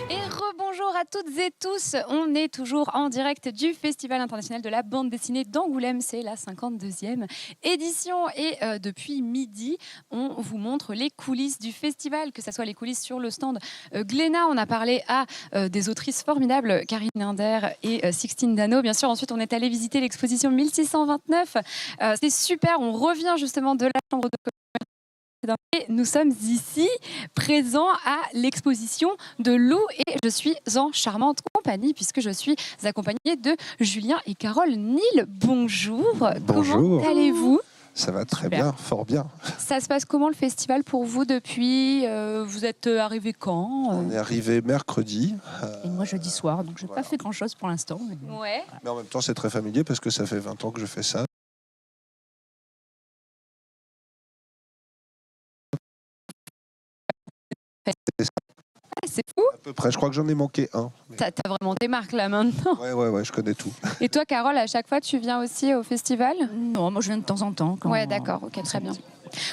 Et rebonjour à toutes et tous, on est toujours en direct du Festival international de la bande dessinée d'Angoulême, c'est la 52e édition et depuis midi, on vous montre les coulisses du festival, que ce soit les coulisses sur le stand Glénat, on a parlé à des autrices formidables, Karine Linder et Sixtine Dano, bien sûr, ensuite on est allé visiter l'exposition 1629, c'est super, on revient justement de la chambre de commerce. Et nous sommes ici présents à l'exposition de Lou et je suis en charmante compagnie puisque je suis accompagnée de Julien et Carole Nil. Bonjour. Bonjour. Comment allez-vous? Ça va très bien, fort bien. Ça se passe comment le festival pour vous depuis vous êtes arrivé quand On est arrivé mercredi. Et moi jeudi soir, donc je n'ai voilà. pas fait grand-chose pour l'instant. Mais... Ouais. Mais en même temps, c'est très familier parce que ça fait 20 ans que je fais ça. C'est fou. À peu près, je crois que j'en ai manqué un. Mais... T'as vraiment tes marques là maintenant. Ouais, je connais tout. Et toi Carole, à chaque fois tu viens aussi au festival? Non, moi je viens de temps en temps. Ouais, d'accord, ok, très bien.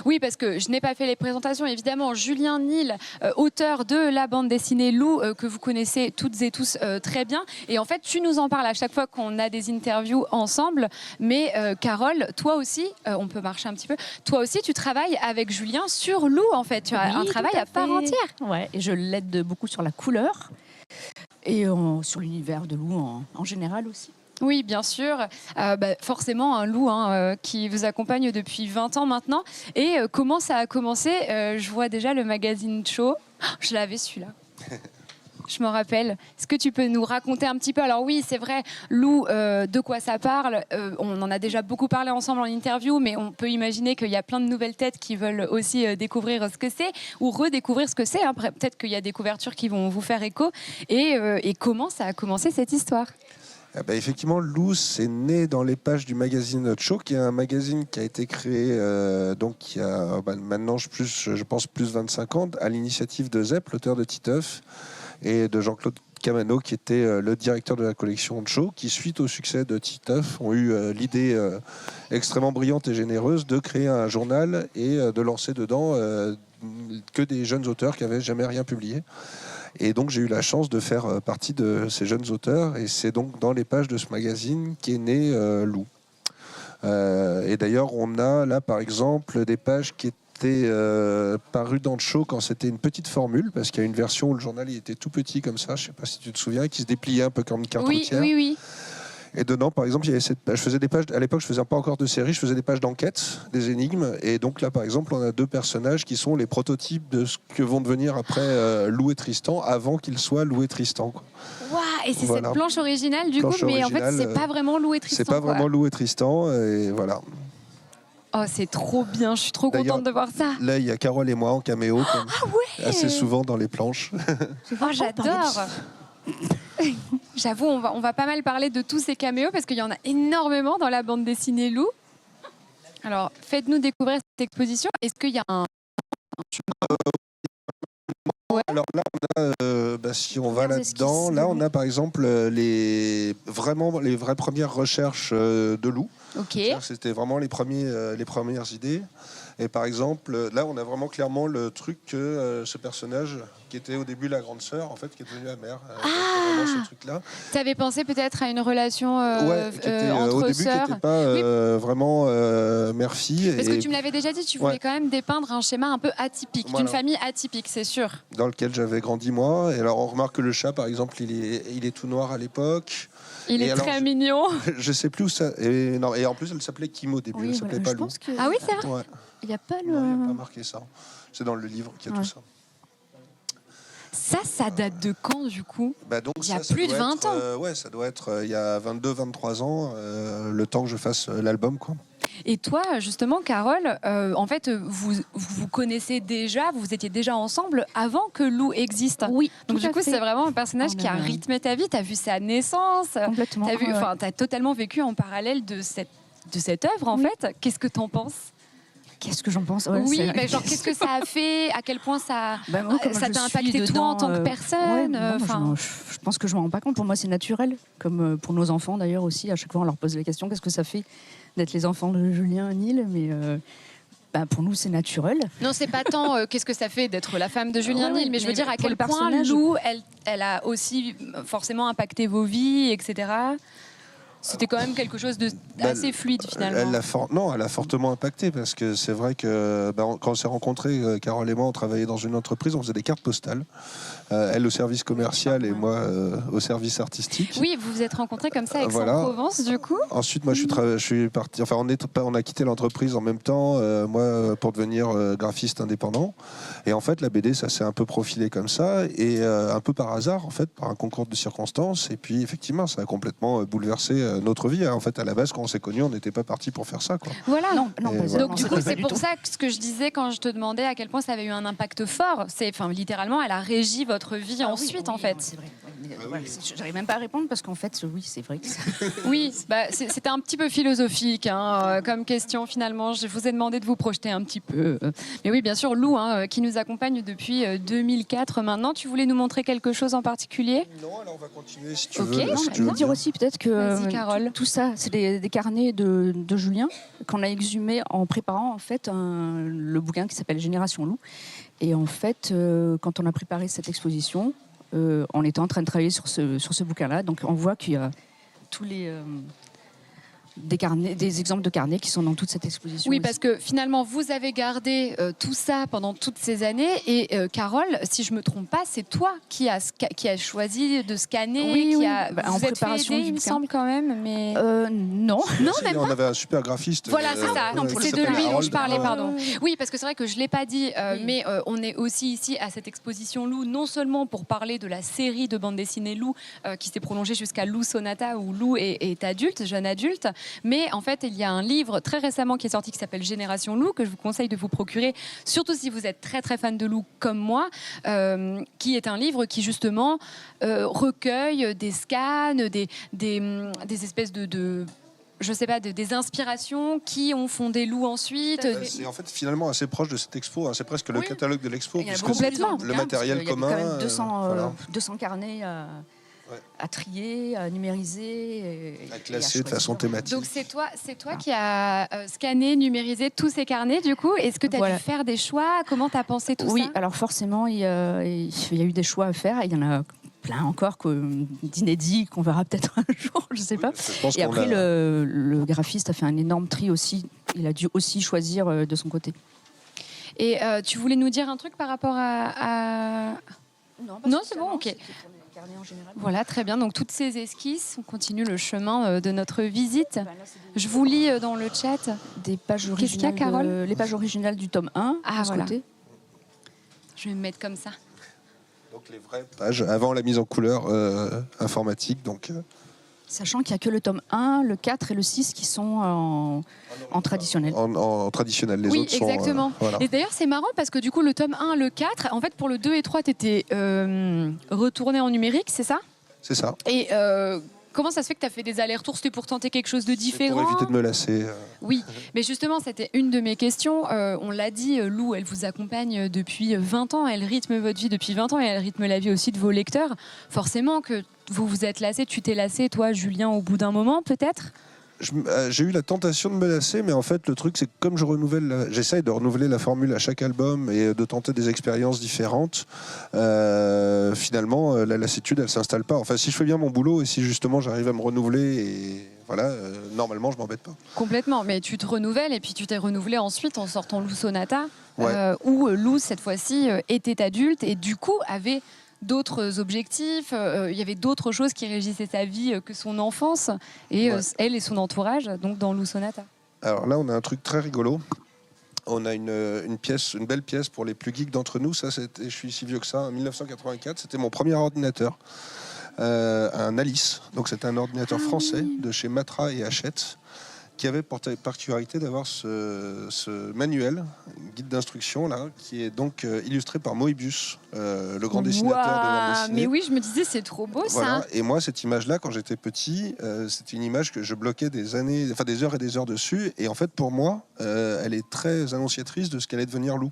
Oui, parce que je n'ai pas fait les présentations. Évidemment, Julien Nil, auteur de la bande dessinée Lou, que vous connaissez toutes et tous très bien. Et en fait, tu nous en parles à chaque fois qu'on a des interviews ensemble. Mais Carole, toi aussi, on peut marcher un petit peu. Toi aussi, tu travailles avec Julien sur Lou, en fait. Tu as un travail à part entière. Ouais, et je l'aide beaucoup sur la couleur et sur l'univers de Lou en général aussi. Oui, bien sûr. Forcément, un Lou qui vous accompagne depuis 20 ans maintenant. Et comment ça a commencé? Je vois déjà le magazine Cho. Oh, je l'avais celui-là. Je me rappelle. Est-ce que tu peux nous raconter un petit peu? Alors oui, c'est vrai, Lou, de quoi ça parle? On en a déjà beaucoup parlé ensemble en interview, mais on peut imaginer qu'il y a plein de nouvelles têtes qui veulent aussi découvrir ce que c'est ou redécouvrir ce que c'est. Hein. Peut-être qu'il y a des couvertures qui vont vous faire écho. Et comment ça a commencé cette histoire? Effectivement, Lou, c'est né dans les pages du magazine Cho, qui est un magazine qui a été créé donc il y a maintenant je pense plus de 25 ans, à l'initiative de Zep, l'auteur de Titeuf, et de Jean-Claude Camano, qui était le directeur de la collection Cho, qui, suite au succès de Titeuf, ont eu l'idée extrêmement brillante et généreuse de créer un journal et de lancer dedans que des jeunes auteurs qui n'avaient jamais rien publié. Et donc j'ai eu la chance de faire partie de ces jeunes auteurs, et c'est donc dans les pages de ce magazine qu'est né Lou. Et d'ailleurs on a là par exemple des pages qui étaient parues dans le Cho quand c'était une petite formule, parce qu'il y a une version où le journal il était tout petit comme ça, je ne sais pas si tu te souviens, qui se dépliait un peu comme une carte routière. Oui. Et dedans, par exemple, il y avait cette page. Je faisais des pages. À l'époque, je faisais pas encore de série. Je faisais des pages d'enquête, des énigmes. Et donc là, par exemple, on a deux personnages qui sont les prototypes de ce que vont devenir après Lou et Tristan, avant qu'ils soient Lou et Tristan. Waouh, et c'est voilà. Cette planche originale du coup, mais en fait, c'est pas vraiment Lou et Tristan. C'est pas vraiment Lou et Tristan, et voilà. Oh, c'est trop bien. Je suis trop contente de voir ça. Là, il y a Carole et moi en caméo, assez souvent dans les planches. Oh, j'adore. J'avoue, on va pas mal parler de tous ces caméos parce qu'il y en a énormément dans la bande dessinée Lou. Alors, faites-nous découvrir cette exposition. Est-ce qu'il y a un... Alors là, on a, si on va là-dedans, là on a par exemple les vraies premières recherches de Lou. Ok. C'était vraiment les premières idées. Et par exemple, là, on a vraiment clairement le truc que ce personnage, qui était au début la grande sœur, en fait, qui est devenue la mère. Vraiment ce truc-là. Tu avais pensé peut-être à une relation qui était, entre au début, sœurs. qui n'était pas vraiment mère-fille. Parce que tu me l'avais déjà dit, tu voulais quand même dépeindre un schéma un peu atypique, d'une famille atypique, c'est sûr. Dans lequel j'avais grandi moi. Et alors, on remarque que le chat, par exemple, il est tout noir à l'époque. Il est très mignon. Je sais plus où ça. Et en plus, elle s'appelait Kim au début. Oui, elle s'appelait pas Lou. Ah oui, c'est vrai. Ouais. Il n'y a pas le... Non, il n'y a pas marqué ça. C'est dans le livre qu'il y a tout ça. Ça date de quand, du coup? Donc, il y a plus de 20 ans. Ouais, ça doit être il y a 22-23 ans, le temps que je fasse l'album, quoi. Et toi, justement, Carole, en fait, vous connaissez déjà, vous étiez déjà ensemble avant que Lou existe. Oui. Donc du coup, c'est vraiment un personnage qui a rythmé ta vie. Tu as vu sa naissance. Complètement. Tu as totalement vécu en parallèle de cette œuvre, en fait. Qu'est-ce que tu en penses? Qu'est-ce que j'en pense? Oui, mais genre, qu'est-ce que ça a fait? À quel point ça t'a impacté toi en tant que personne? Je pense que je ne m'en rends pas compte. Pour moi, c'est naturel. Comme pour nos enfants, d'ailleurs, aussi. À chaque fois, on leur pose la question, qu'est-ce que ça fait d'être les enfants de Julien Nil? Mais Pour nous, c'est naturel. Non, c'est pas tant qu'est-ce que ça fait d'être la femme de Julien Nil, mais je veux dire à pour quel le point personnage- Lou, elle a aussi forcément impacté vos vies, etc. C'était quand même quelque chose d'assez fluide finalement. Elle a fortement impacté parce que c'est vrai que quand on s'est rencontrés, Carole et moi, on travaillait dans une entreprise, on faisait des cartes postales. Elle au service commercial et moi au service artistique. Oui, vous vous êtes rencontrés comme ça avec Aix-en-Provence, du coup. Ensuite, moi, je suis parti. Enfin, on a quitté l'entreprise en même temps, moi, pour devenir graphiste indépendant. Et en fait, la BD, ça s'est un peu profilé comme ça, et un peu par hasard, en fait, par un concours de circonstances. Et puis, effectivement, ça a complètement bouleversé notre vie. En fait, à la base, quand on s'est connus, on n'était pas parti pour faire ça, quoi. Voilà. Non, Donc, du coup, pas c'est du pour tout. ça que ce que je disais quand je te demandais à quel point ça avait eu un impact fort. C'est, enfin, littéralement, elle a régi votre vie ensuite, en fait. C'est vrai. J'arrive même pas à répondre parce qu'en fait, oui, c'est vrai que Oui, c'était un petit peu philosophique comme question finalement. Je vous ai demandé de vous projeter un petit peu. Mais oui, bien sûr, Lou, qui nous accompagne depuis 2004 maintenant. Tu voulais nous montrer quelque chose en particulier? Non, alors on va continuer si tu Ok. veux. Non, si mais tu veux Je veux dire bien. aussi peut-être que Vas-y, Carole. tout ça, c'est des carnets de Julien qu'on a exhumés en préparant en fait le bouquin qui s'appelle Génération Loup. Et en fait, quand on a préparé cette exposition, on était en train de travailler sur ce bouquin-là. Donc on voit qu'il y a tous les des exemples de carnets qui sont dans toute cette exposition. Oui, aussi. parce que finalement, vous avez gardé tout ça pendant toutes ces années. Et Carole, si je me trompe pas, c'est toi qui as choisi de scanner, Oui, qui oui. a Bah, en vous êtes fait préparation aider, du il me bouquin. semble quand même. Mais Non. non, Si, même on pas. avait un super graphiste. Voilà, c'est ça. non, C'est de s'appelle lui dont je Harold. parlais, Ouais. pardon. Oui, parce que c'est vrai que je l'ai pas dit, Oui. mais on est aussi ici à cette exposition Lou, non seulement pour parler de la série de bande dessinée Lou qui s'est prolongée jusqu'à Lou Sonata, où Lou est adulte, jeune adulte, mais en fait, il y a un livre très récemment qui est sorti qui s'appelle Génération Lou, que je vous conseille de vous procurer, surtout si vous êtes très très fan de Lou comme moi, qui est un livre qui justement recueille des scans, des espèces de je sais pas, des inspirations qui ont fondé Lou ensuite. C'est en fait finalement assez proche de cette expo. C'est presque le Oui. catalogue de l'expo. Il y a puisque complètement. c'est le matériel commun. Il y a quand même 200, voilà. 200 carnets Ouais. à trier, à numériser. À classer de façon thématique. Donc c'est toi qui as scanné, numérisé tous ces carnets du coup. Est-ce que tu as Voilà. dû faire des choix? Comment tu as pensé tout Oui, ça? alors forcément, il y a eu des choix à faire. Il y en a plein encore d'inédits qu'on verra peut-être un jour, je ne sais pas. Je pense Et qu'on après, a- le graphiste a fait un énorme tri aussi. Il a dû aussi choisir de son côté. Et tu voulais nous dire un truc par rapport à... Non, c'est bon, ok. Voilà, très bien. Donc toutes ces esquisses, on continue le chemin de notre visite. Je vous lis dans le chat. Des pages Qu'est-ce qu'il y a, originales, Carole les pages originales du tome 1. Ah, de ce voilà. côté. Je vais me mettre comme ça. Donc les vraies pages avant la mise en couleur informatique. Donc, Sachant qu'il n'y a que le tome 1, le 4 et le 6 qui sont en traditionnel. en traditionnel, les Oui, autres sont. exactement. Voilà. Et d'ailleurs, c'est marrant parce que du coup, le tome 1, le 4, en fait, pour le 2 et 3, tu étais retourné en numérique, c'est ça? C'est ça. Et comment ça se fait que tu as fait des allers-retours? C'était pour tenter quelque chose de C'est différent? pour éviter de me lasser. Oui, mais justement, c'était une de mes questions. On l'a dit, Lou, elle vous accompagne depuis 20 ans, elle rythme votre vie depuis 20 ans et elle rythme la vie aussi de vos lecteurs. Forcément que vous vous êtes lassé, tu t'es lassé, toi, Julien, au bout d'un moment, peut-être? J'ai eu la tentation de me lasser, mais en fait, le truc, c'est que comme j'essaye de renouveler la formule à chaque album et de tenter des expériences différentes, finalement, la lassitude, elle s'installe pas. Enfin, si je fais bien mon boulot et si justement j'arrive à me renouveler, et voilà, normalement, je m'embête pas. Complètement, mais tu te renouvelles et puis tu t'es renouvelé ensuite en sortant Lou Sonata, Ouais. où Lou, cette fois-ci, était adulte et du coup avait d'autres objectifs, il y avait d'autres choses qui régissaient sa vie que son enfance et Ouais. elle et son entourage, donc dans Lou Sonata. Alors là, on a un truc très rigolo. On a une pièce, une belle pièce pour les plus geeks d'entre nous. Ça, je suis si vieux que ça. En 1984, c'était mon premier ordinateur, un Alice. Donc c'était un ordinateur français de chez Matra et Hachette, qui avait pour particularité d'avoir ce manuel, guide d'instruction là, qui est donc illustré par Moebius, le grand dessinateur de bande dessinée. Mais oui, je me disais, c'est trop beau Voilà. ça. Et moi, cette image-là, quand j'étais petit, c'était une image que je bloquais des heures et des heures dessus. Et en fait, pour moi, elle est très annonciatrice de ce qu'allait devenir Lou.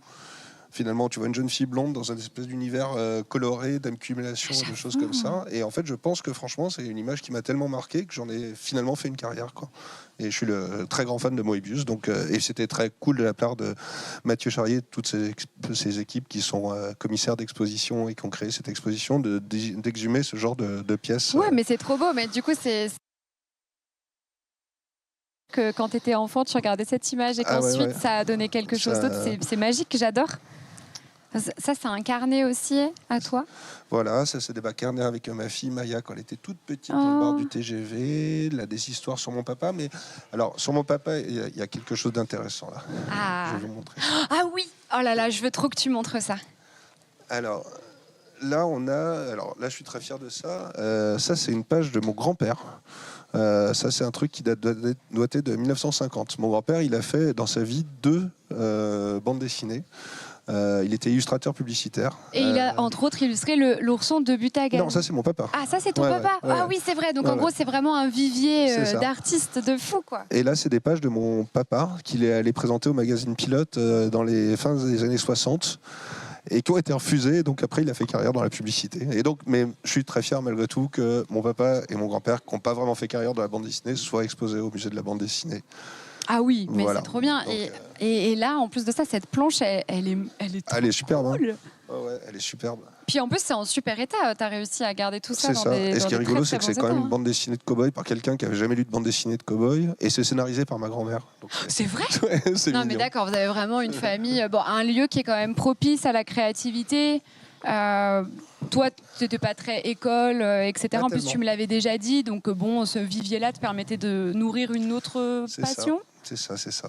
Finalement, tu vois une jeune fille blonde dans un espèce d'univers coloré, d'accumulation, de choses comme ça. Et en fait, je pense que franchement, c'est une image qui m'a tellement marqué que j'en ai finalement fait une carrière, quoi. Et je suis le très grand fan de Moebius. Donc, et c'était très cool de la part de Mathieu Charrier, de toutes ces équipes qui sont commissaires d'exposition et qui ont créé cette exposition, d'exhumer ce genre de pièces. Ouais, mais c'est trop beau. Mais du coup, c'est que quand tu étais enfant, tu regardais cette image et qu'ensuite ça a donné quelque chose d'autre. C'est magique, j'adore. Ça, c'est un carnet aussi à toi? Voilà, ça c'est des carnets avec ma fille Maya quand elle était toute petite dans le bord du TGV. Là, des histoires sur mon papa. Mais alors, sur mon papa, il y a quelque chose d'intéressant là. Je vais vous montrer. Ah oui. Oh là là, je veux trop que tu montres ça. Alors, là, alors là, je suis très fier de ça. Ça, c'est une page de mon grand-père. Ça, c'est un truc qui doit être de 1950. Mon grand-père, il a fait dans sa vie 2 bandes dessinées. Il était illustrateur publicitaire. Et il a entre autres illustré l'ourson de Butagan. Non, ça c'est mon papa. Ah, ça c'est ton papa. Ah oui, c'est vrai. Donc en gros, c'est vraiment un vivier d'artistes de fou, quoi. Et là, c'est des pages de mon papa qu'il est allé présenter au magazine Pilote dans les fins des années 60 et qui ont été refusées. Donc après, il a fait carrière dans la publicité. Et donc, mais je suis très fier malgré tout que mon papa et mon grand-père, qui n'ont pas vraiment fait carrière dans la bande dessinée, soient exposés au musée de la bande dessinée. Ah oui, mais voilà. C'est trop bien. Donc, et là, en plus de ça, cette planche, elle est trop superbe. cool. Hein. Oh ouais, elle est superbe. Puis en plus, c'est en super état. Tu as réussi à garder tout ça. C'est ça. Et ce qui est rigolo, c'est que c'est quand même une bande dessinée de cow-boy par quelqu'un qui n'avait jamais lu de bande dessinée de cow-boy. Et c'est scénarisé par ma grand-mère. Donc, c'est vrai? Ouais, c'est non, mignon. Mais d'accord, vous avez vraiment une famille, un lieu qui est quand même propice à la créativité. Toi, tu n'étais pas très école, etc. En plus, tu me l'avais déjà dit. Donc, ce vivier-là te permettait de nourrir une autre passion. C'est ça.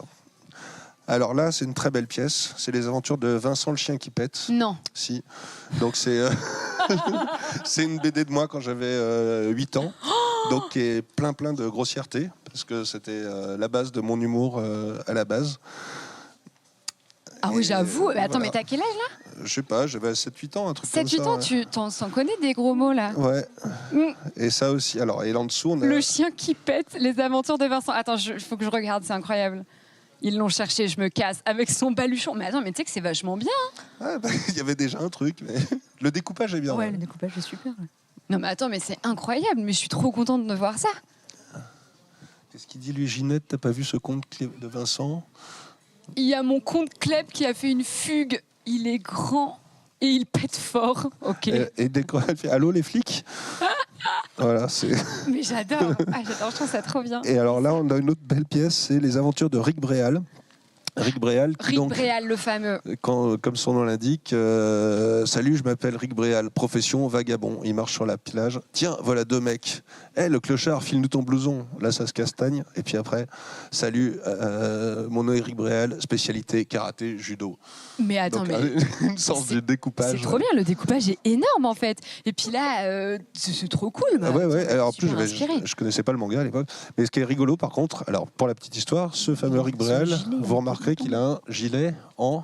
Alors là, c'est une très belle pièce. C'est les aventures de Vincent le chien qui pète. Non. Si. Donc c'est une BD de moi quand j'avais 8 ans. Donc qui est plein de grossièreté. Parce que c'était la base de mon humour à la base. Ah oui, j'avoue. Mais attends, mais t'as quel âge là? Je sais pas, j'avais 7-8 ans, un truc comme ça. 7-8 ans, tu t'en connais des gros mots là. Ouais. Et ça aussi. Alors, et là en dessous, on a... Le chien qui pète, les aventures de Vincent. Attends, il faut que je regarde, c'est incroyable. Ils l'ont cherché, je me casse, avec son baluchon. Mais attends, mais tu sais que c'est vachement bien. Hein. Il y avait déjà un truc, mais le découpage est bien. Ouais, le découpage est super. Non mais attends, mais c'est incroyable. Mais je suis trop contente de voir ça. Qu'est-ce qu'il dit lui, Ginette? T'as pas vu ce conte de Vincent? Il y a mon compte Kleb qui a fait une fugue. Il est grand et il pète fort. Ok. Et dès qu'elle fait allô les flics. Voilà, c'est. Mais j'adore. Je trouve ça trop bien. Et alors là, on a une autre belle pièce, c'est les aventures de Rick Bréal. Rick Bréal, le fameux. Comme son nom l'indique, salut, je m'appelle Rick Bréal, profession vagabond. Il marche sur la plage. Tiens, voilà 2 mecs. Le clochard, file-nous ton blouson. Là, ça se castagne. Et puis après, salut, mon nom est Rick Bréal, spécialité karaté, judo. Mais attends, donc, une sorte de découpage. C'est trop bien, le découpage est énorme en fait. Et puis là, c'est trop cool. Ouais. Alors en plus, je connaissais pas le manga à l'époque. Mais ce qui est rigolo, par contre, alors pour la petite histoire, ce fameux Rick Bréal, vous remarquerez qu'il a un gilet en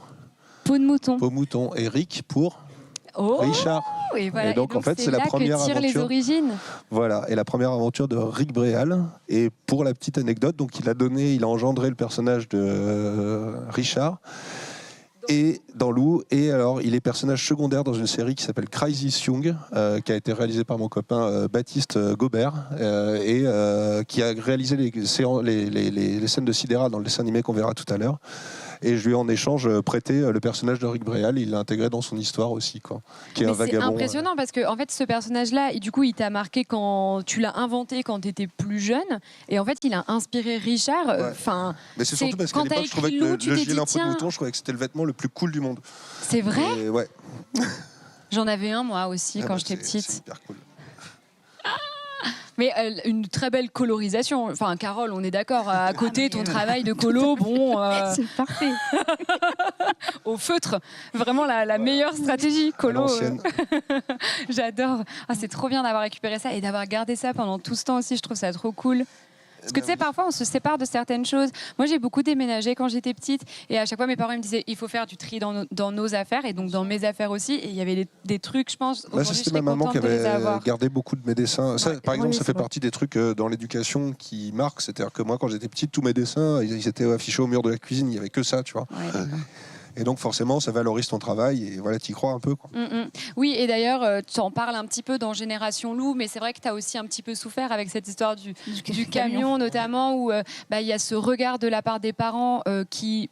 peau de mouton. Peau mouton. Et Rick pour Richard. Et, voilà. Et donc en fait, c'est la première que tirent aventure. Les origines. Voilà, et la première aventure de Rick Bréal. Et pour la petite anecdote, donc il a engendré le personnage de Richard. Et dans Lou, et alors il est personnage secondaire dans une série qui s'appelle Crisis Young, qui a été réalisée par mon copain Baptiste Gobert, et qui a réalisé les scènes de Sidéral dans le dessin animé qu'on verra tout à l'heure. Et je lui ai en échange prêté le personnage de Rick Bréal, il l'a intégré dans son histoire aussi, quoi, qui est un vagabond. C'est impressionnant parce que en fait, ce personnage-là, du coup, il t'a marqué quand tu l'as inventé quand tu étais plus jeune, et en fait, il a inspiré Richard. Ouais. Mais c'est surtout parce qu'à l'époque, je trouvais que le gilet en peau de mouton, je trouvais que c'était le vêtement le plus cool du monde. C'est vrai? Et ouais. J'en avais un moi aussi quand j'étais petite. C'est hyper cool. Mais une très belle colorisation. Enfin, Carole, on est d'accord. À côté, ton travail de colo, bon. C'est parfait. Au feutre, vraiment la meilleure stratégie colo. J'adore. C'est trop bien d'avoir récupéré ça et d'avoir gardé ça pendant tout ce temps aussi. Je trouve ça trop cool. Parce que tu sais, parfois on se sépare de certaines choses. Moi, j'ai beaucoup déménagé quand j'étais petite et à chaque fois mes parents me disaient il faut faire du tri dans nos affaires et donc dans mes affaires aussi. Et il y avait des trucs, je pense. C'était ma maman qui avait gardé beaucoup de mes dessins. Ça, par exemple, ça fait partie des trucs dans l'éducation qui marquent. C'est-à-dire que moi, quand j'étais petite, tous mes dessins, ils étaient affichés au mur de la cuisine. Il n'y avait que ça, tu vois. Et donc forcément, ça valorise ton travail et voilà, tu y crois un peu, quoi. Oui, et d'ailleurs, tu en parles un petit peu dans Génération Loup, mais c'est vrai que tu as aussi un petit peu souffert avec cette histoire du camion, notamment, où il y a ce regard de la part des parents qui,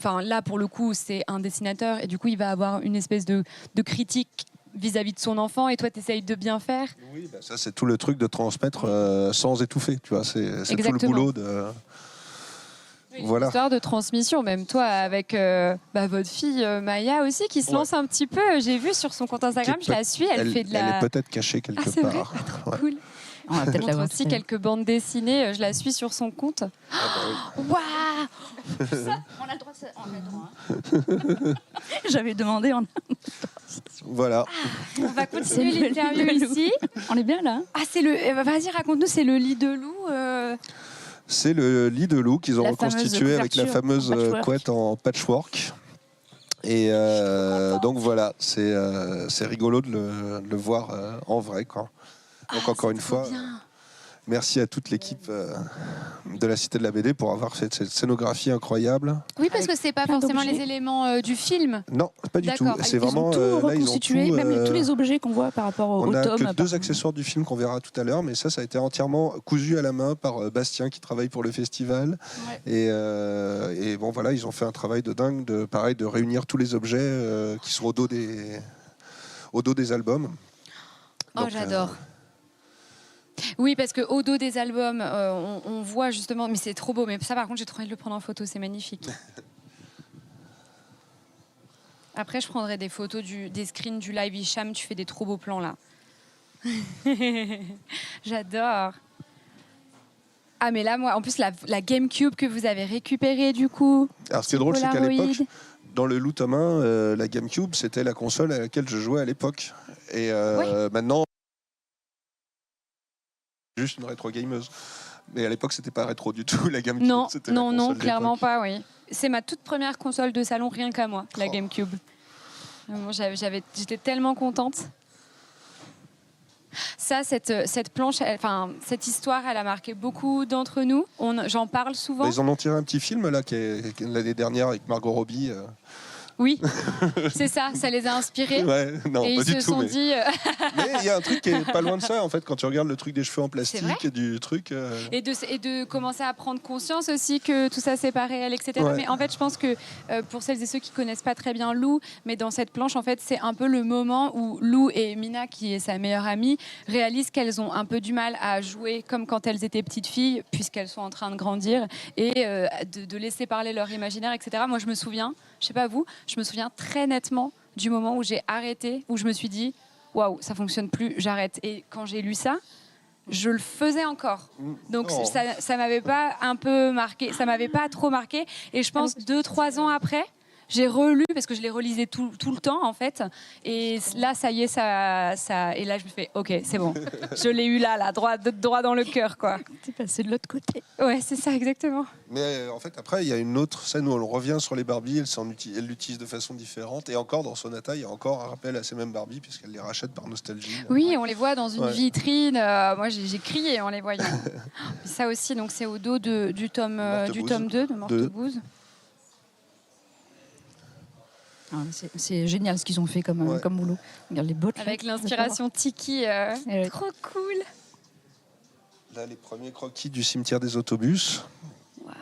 là, pour le coup, c'est un dessinateur, et du coup, il va avoir une espèce de critique vis-à-vis de son enfant, et toi, tu essayes de bien faire. Oui, ça, c'est tout le truc de transmettre sans étouffer, tu vois, c'est tout le boulot de... Voilà. Histoire de transmission, même toi avec votre fille Maya aussi qui se lance un petit peu. J'ai vu sur son compte Instagram, je la suis, elle fait de la. Elle est peut-être cachée quelque part. C'est vrai, trop cool. On va peut-être la aussi quelques bandes dessinées. Je la suis sur son compte. Waouh. On a le droit. Hein. J'avais demandé. Voilà. On va continuer l'interview ici. On est bien là. C'est le. Vas-y, raconte-nous. C'est le lit de loup. C'est le lit de loup qu'ils ont reconstitué avec la fameuse couette en patchwork. Et donc voilà, c'est rigolo de le voir en vrai, quoi. Donc encore une fois, merci à toute l'équipe de la Cité de la BD pour avoir fait cette scénographie incroyable. Oui, parce que c'est pas forcément les éléments du film. Non, pas du tout. C'est vraiment tout reconstitué, même tous les objets qu'on voit par rapport au tome. On n'a que 2 accessoires du film qu'on verra tout à l'heure, mais ça a été entièrement cousu à la main par Bastien qui travaille pour le festival. Ouais. Et bon voilà, ils ont fait un travail de dingue, de réunir tous les objets qui sont au dos des albums. Donc, j'adore. Oui, parce qu'au dos des albums, on voit justement... Mais c'est trop beau. Mais ça, par contre, j'ai trop envie de le prendre en photo. C'est magnifique. Après, je prendrai des photos des screens du live Hicham. Tu fais des trop beaux plans, là. J'adore. Ah, mais là, moi, en plus, la GameCube que vous avez récupérée, du coup... Alors, ce qui est drôle, c'est qu'à l'époque... Dans le Loup tome 1, la GameCube, c'était la console à laquelle je jouais à l'époque. Et maintenant... juste une rétro-gameuse. Mais à l'époque, c'était pas rétro du tout, la GameCube. Non, clairement pas, oui. C'est ma toute première console de salon, rien qu'à moi, la GameCube. J'étais tellement contente. Ça, cette planche, cette histoire, elle a marqué beaucoup d'entre nous. J'en parle souvent. Ils en ont tiré un petit film, là, qui est l'année dernière, avec Margot Robbie. Oui, c'est ça les a inspirés. Ouais, non, et pas ils du se tout, sont dit... Mais il y a un truc qui est pas loin de ça, en fait, quand tu regardes le truc des cheveux en plastique et du truc... Et de commencer à prendre conscience aussi que tout ça c'est pas réel, etc. Ouais. Mais en fait, je pense que pour celles et ceux qui connaissent pas très bien Lou, mais dans cette planche, en fait, c'est un peu le moment où Lou et Mina, qui est sa meilleure amie, réalisent qu'elles ont un peu du mal à jouer comme quand elles étaient petites filles, puisqu'elles sont en train de grandir, et de laisser parler leur imaginaire, etc. Moi, je me souviens, je sais pas vous, je me souviens très nettement du moment où j'ai arrêté, où je me suis dit waouh, ça fonctionne plus, j'arrête. Et quand j'ai lu ça, je le faisais encore. Donc ça m'avait pas un peu marqué, ça m'avait pas trop marqué. Et je pense 2-3 ans après, j'ai relu, parce que je les relisais tout le temps en fait. Et là, ça y est, et là je me fais ok, c'est bon. Je l'ai eu là, droit dans le cœur, quoi. C'est passé de l'autre côté. Ouais, c'est ça, exactement. Mais en fait, après, il y a une autre scène où on revient sur les Barbies, elle l'utilise de façon différente. Et encore, dans Sonata, il y a encore un rappel à ces mêmes Barbies, puisqu'elle les rachète par nostalgie. Oui, on les voit dans une vitrine. Moi, j'ai crié en les voyant. Ça aussi, donc c'est au dos du tome 2 de Mortebouse. C'est génial ce qu'ils ont fait comme boulot. Regarde les bottes. Avec l'inspiration Tiki, trop cool. Là, les premiers croquis du cimetière des autobus. Wow.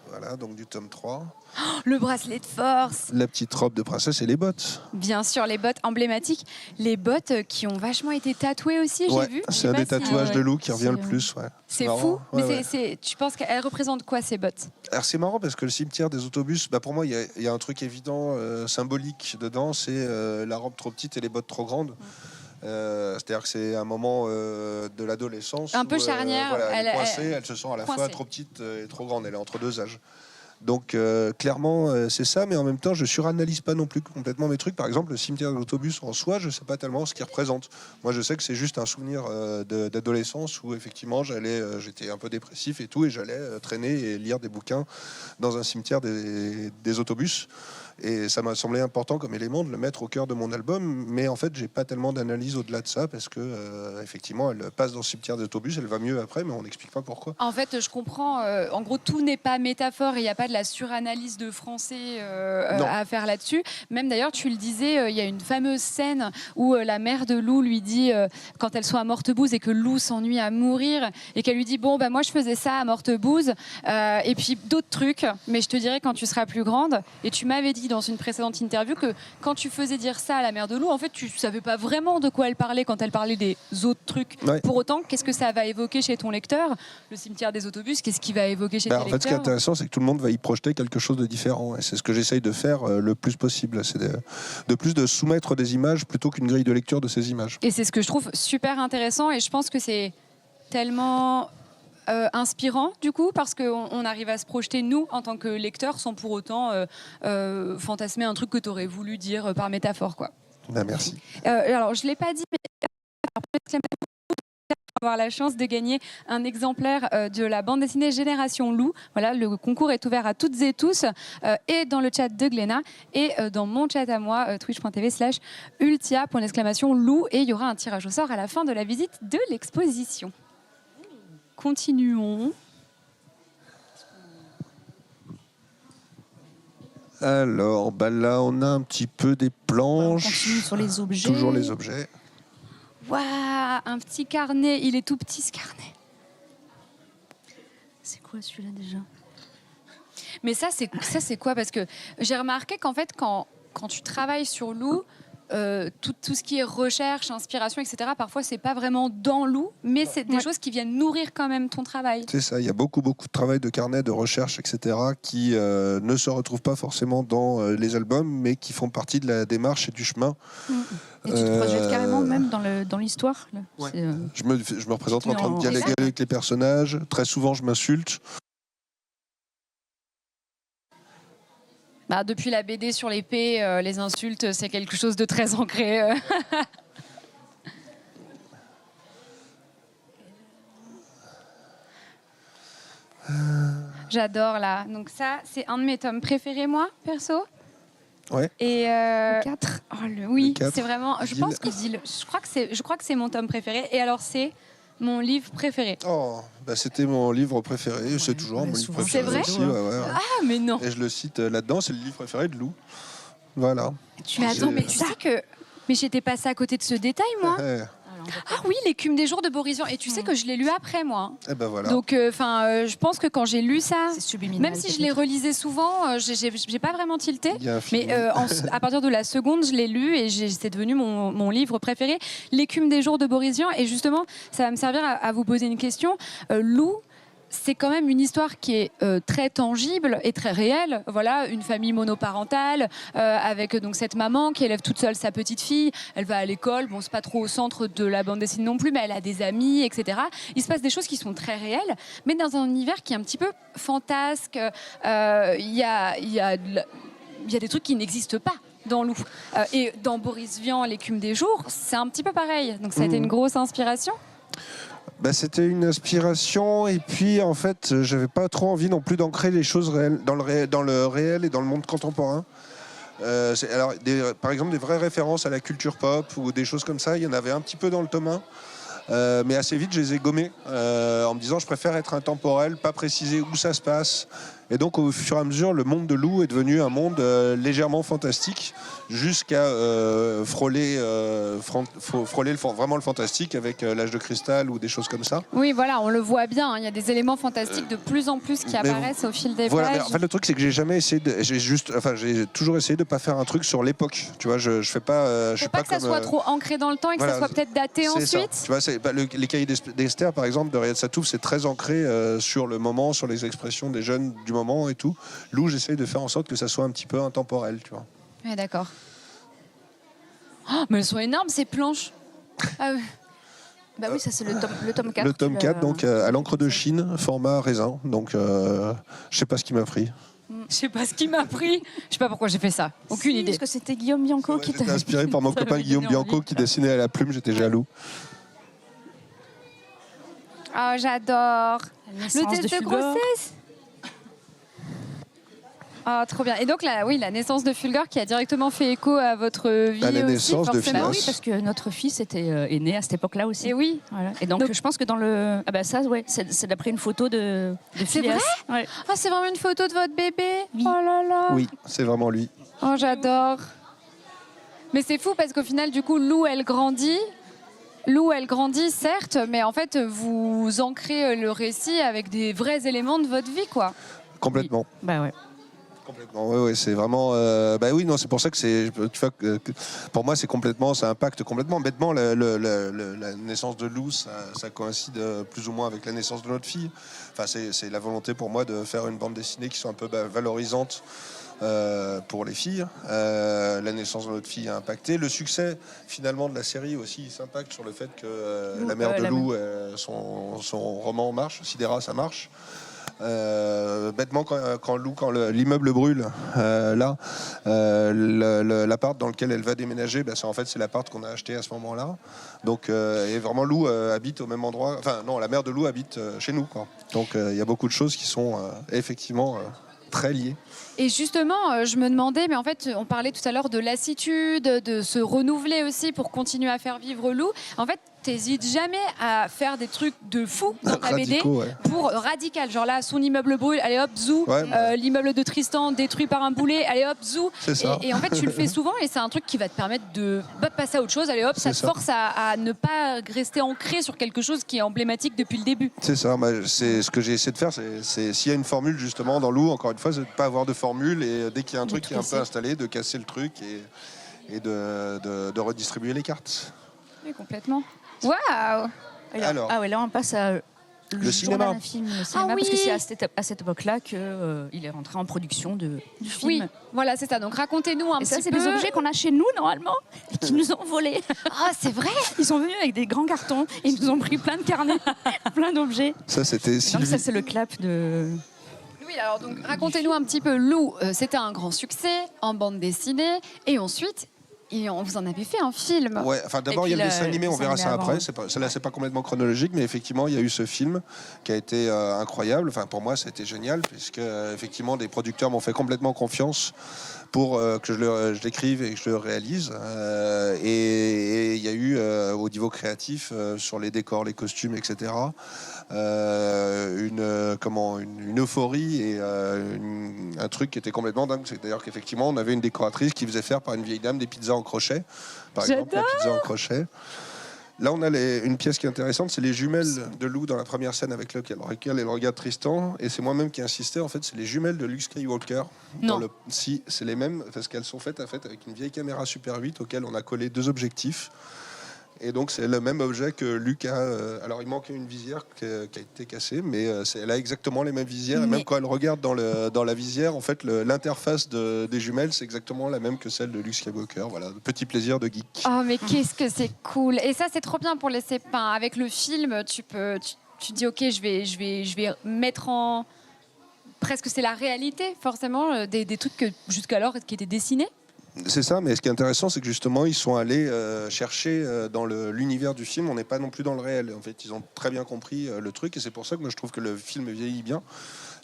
Voilà, donc du tome 3. Oh, le bracelet de force. La petite robe de princesse et les bottes. Bien sûr, les bottes emblématiques. Les bottes qui ont vachement été tatouées aussi, j'ai vu. C'est un des tatouages de Lou qui revient le plus. Ouais. C'est fou. Mais tu penses qu'elles représentent quoi, ces bottes? Alors c'est marrant parce que le cimetière des autobus, pour moi, il y a un truc évident, symbolique dedans, c'est la robe trop petite et les bottes trop grandes. C'est-à-dire que c'est un moment de l'adolescence un peu charnière. Elle est coincée, elle se sent à la fois trop petite et trop grande. Elle est entre 2 âges. Donc clairement c'est ça, mais en même temps je suranalyse pas non plus complètement mes trucs. Par exemple le cimetière de l'autobus en soi, je sais pas tellement ce qu'il représente. Moi je sais que c'est juste un souvenir d'adolescence où effectivement j'étais un peu dépressif et tout, et j'allais traîner et lire des bouquins dans un cimetière des autobus. Et ça m'a semblé important comme élément de le mettre au cœur de mon album. Mais en fait, j'ai pas tellement d'analyse au-delà de ça parce que effectivement, elle passe dans le cimetière d'autobus, elle va mieux après, mais on n'explique pas pourquoi. En fait, je comprends. En gros, tout n'est pas métaphore et il n'y a pas de la suranalyse de français à faire là-dessus. Même d'ailleurs, tu le disais, il y a une fameuse scène où la mère de Lou lui dit, quand elle soit à Mortebouse et que Lou s'ennuie à mourir, et qu'elle lui dit, bon, bah, moi je faisais ça à Mortebouse, et puis d'autres trucs, mais je te dirai quand tu seras plus grande. Et tu m'avais dit dans une précédente interview que quand tu faisais dire ça à la mère de Lou, en fait, tu savais pas vraiment de quoi elle parlait quand elle parlait des autres trucs. Ouais. Pour autant, qu'est-ce que ça va évoquer chez ton lecteur? Le cimetière des autobus, qu'est-ce qu'il va évoquer chez tes En fait, ce qui est lecteurs? intéressant, c'est que tout le monde va y projeter quelque chose de différent. Et c'est ce que j'essaye de faire le plus possible. C'est de soumettre des images plutôt qu'une grille de lecture de ces images. Et c'est ce que je trouve super intéressant et je pense que c'est tellement inspirant du coup parce qu'on arrive à se projeter nous en tant que lecteurs sans pour autant fantasmer un truc que tu aurais voulu dire par métaphore, quoi. Ben, merci. Alors je l'ai pas dit, mais avoir la chance de gagner un exemplaire de la bande dessinée Génération Lou. Voilà, le concours est ouvert à toutes et tous et dans le chat de Glénat et dans mon chat à moi, twitch.tv/ultia.Lou, et il y aura un tirage au sort à la fin de la visite de l'exposition. Continuons. Alors, là, on a un petit peu des planches. On continue sur les objets. Toujours les objets. Waouh, un petit carnet. Il est tout petit, ce carnet. C'est quoi celui-là déjà? Mais ça, c'est quoi? Parce que j'ai remarqué qu'en fait, quand tu travailles sur Lou, tout ce qui est recherche, inspiration, etc., parfois, c'est pas vraiment dans Lou, mais c'est des choses qui viennent nourrir quand même ton travail. C'est ça, il y a beaucoup de travail de carnet, de recherche, etc., qui ne se retrouvent pas forcément dans les albums, mais qui font partie de la démarche et du chemin. Et tu te projettes carrément même dans l'histoire. Ouais. Je me représente en train de dialoguer avec les personnages. Très souvent, je m'insulte. Bah, depuis la BD sur l'épée, les insultes, c'est quelque chose de très ancré. J'adore là. Donc ça, c'est un de mes tomes préférés, moi, perso. Ouais. Et 4. oui, c'est vraiment. Je pense que je crois que c'est mon tome préféré. Et alors c'est mon livre préféré. Oh, c'était mon livre préféré. Ouais, c'est toujours mon livre préféré. C'est vrai aussi, ouais. Ah, mais non. Et je le cite là-dedans. C'est le livre préféré de Lou. Voilà. Mais attends, mais tu sais que. Mais j'étais passée à côté de ce détail, moi. Ah oui, l'écume des jours de Boris Vian. Et tu sais que je l'ai lu après, moi. Et ben voilà. Donc, je pense que quand j'ai lu ça, même si je l'ai relisé relisais souvent, j'ai pas vraiment tilté. Mais à partir de la seconde, je l'ai lu et c'est devenu mon livre préféré, l'écume des jours de Boris Vian. Et justement, ça va me servir à vous poser une question. Lou, c'est quand même une histoire qui est très tangible et très réelle. Voilà, une famille monoparentale avec donc cette maman qui élève toute seule sa petite fille. Elle va à l'école. Bon, c'est pas trop au centre de la bande dessinée non plus, mais elle a des amis, etc. Il se passe des choses qui sont très réelles, mais dans un univers qui est un petit peu fantasque. Il y a des trucs qui n'existent pas dans Lou. Et dans Boris Vian, l'écume des jours, c'est un petit peu pareil. Donc ça a été une grosse inspiration. C'était une inspiration et puis en fait j'avais pas trop envie non plus d'ancrer les choses réelles, dans le réel et dans le monde contemporain. Alors, par exemple des vraies références à la culture pop ou des choses comme ça, il y en avait un petit peu dans le tome 1, mais assez vite je les ai gommés en me disant je préfère être intemporel, pas préciser où ça se passe. Et donc au fur et à mesure le monde de Lou est devenu un monde légèrement fantastique jusqu'à frôler vraiment le fantastique avec l'âge de cristal ou des choses comme ça. Oui, voilà, on le voit bien, il y a des éléments fantastiques de plus en plus qui apparaissent au fil des pages. En fait, le truc c'est que j'ai toujours essayé de pas faire un truc sur l'époque. Tu vois, je fais pas. Faut pas que ça soit trop ancré dans le temps et que ça soit peut-être daté ensuite. Ça. Tu vois, les cahiers d'Esther par exemple de Riyad Satouf, c'est très ancré sur le moment, sur les expressions des jeunes du moment et tout. Lou, j'essaye de faire en sorte que ça soit un petit peu intemporel, tu vois. Ouais, d'accord. Oh, mais elles sont énormes ces planches. Ah oui. Bah oui, ça c'est le tome 4. Le tome 4, donc à l'encre de Chine, format raisin. Donc je sais pas ce qui m'a pris. Je sais pas ce qui m'a pris. Je sais pas pourquoi j'ai fait ça. Aucune idée. Parce que c'était Guillaume Bianco qui t'a inspiré par mon copain Guillaume Bianco qui dessinait à la plume, j'étais jaloux. Oh, j'adore. Le test de grossesse. Ah, trop bien. Et donc, la naissance de Fulgore qui a directement fait écho à votre vie À la aussi, naissance de forcément. Phineas. Oui, parce que notre fils est né à cette époque-là aussi. Et oui. Voilà. Et donc, je pense que dans le... Ah bah ça, ouais, c'est d'après une photo de C'est Phineas. vrai Ouais. Ah, c'est vraiment une photo de votre bébé. Oui. Oh là là. Oui, c'est vraiment lui. Oh, j'adore. Mais c'est fou parce qu'au final, du coup, Lou, elle grandit. Lou, elle grandit, certes, mais en fait, vous ancrez le récit avec des vrais éléments de votre vie, quoi. Complètement. Bah ouais. Complètement, ouais, c'est vraiment. Bah oui, non, c'est pour ça que c'est. Tu vois, pour moi, ça impacte complètement. Bêtement, la naissance de Lou, ça coïncide plus ou moins avec la naissance de notre fille. Enfin, c'est la volonté pour moi de faire une bande dessinée qui soit un peu valorisante pour les filles. La naissance de notre fille a impacté. Le succès, finalement, de la série aussi s'impacte sur le fait que la mère de Lou, son roman marche, Sidera, ça marche. Bêtement quand l'immeuble brûle l'appart dans lequel elle va déménager, c'est l'appart qu'on a acheté à ce moment-là, donc et vraiment Lou habite au même endroit, enfin non, la mère de Lou habite chez nous, quoi. Donc il y a beaucoup de choses qui sont effectivement très liées. Et justement, je me demandais, mais en fait, on parlait tout à l'heure de lassitude, de se renouveler aussi pour continuer à faire vivre Lou. En fait, t'hésites jamais à faire des trucs de fou dans ta BD pour radical. Genre là, son immeuble brûle, allez hop, zou. L'immeuble de Tristan détruit par un boulet, allez hop, zou. Et en fait, tu le fais souvent et c'est un truc qui va te permettre de passer à autre chose. Allez hop, ça te force à ne pas rester ancré sur quelque chose qui est emblématique depuis le début. C'est ça, c'est ce que j'ai essayé de faire. C'est s'il y a une formule justement dans Lou, encore une fois, c'est de ne pas avoir de formule et dès qu'il y a un truc qui est un peu installé, de casser le truc et de redistribuer les cartes. Oui, complètement. Waouh! Alors, ah ouais, là on passe à le cinéma. Journal infime, le cinéma, parce que c'est à cette époque-là qu'il est rentré en production du film. Oui, voilà, c'est ça. Donc racontez-nous un et petit peu. Ça, c'est des objets qu'on a chez nous normalement et qui nous ont volés. Ah, c'est vrai? Ils sont venus avec des grands cartons et ils nous ont pris plein de carnets, plein d'objets. Ça, c'était Sylvie. Donc ça, c'est le clap de... Oui, alors donc racontez-nous un petit peu. Lou, c'était un grand succès en bande dessinée et ensuite... Et vous en avez fait un film. Ouais, enfin d'abord il y a le dessin animé, on verra ça après. C'est pas complètement chronologique, mais effectivement il y a eu ce film qui a été incroyable. Enfin pour moi c'était génial puisque effectivement des producteurs m'ont fait complètement confiance pour que je l'écrive et que je le réalise. Et il y a eu au niveau créatif sur les décors, les costumes, etc. Une euphorie et un truc qui était complètement dingue. C'est-à-dire qu'effectivement, on avait une décoratrice qui faisait faire par une vieille dame des pizzas en crochet, par exemple, la pizza en crochet. Là, on a une pièce qui est intéressante, c'est les jumelles de Lou dans la première scène avec laquelle elle regarde Tristan. Et c'est moi-même qui insistais, en fait, c'est les jumelles de Luke Skywalker. Non. Si, c'est les mêmes, parce qu'elles sont faites avec une vieille caméra Super 8 auquel on a collé 2 objectifs. Et donc c'est le même objet que Luc a. Alors il manquait une visière qui a été cassée, mais elle a exactement les mêmes visières. Et même quand elle regarde dans la visière, en fait, l'interface des jumelles, c'est exactement la même que celle de Luke Skywalker. Voilà, petit plaisir de geek. Oh mais qu'est-ce que c'est cool! Et ça c'est trop bien pour laisser peint. Avec le film, tu dis ok, je vais mettre en presque c'est la réalité forcément des trucs que jusqu'alors qui étaient dessinés. C'est ça, mais ce qui est intéressant, c'est que justement, ils sont allés chercher dans l'univers du film. On n'est pas non plus dans le réel. En fait, ils ont très bien compris le truc, et c'est pour ça que moi, je trouve que le film vieillit bien.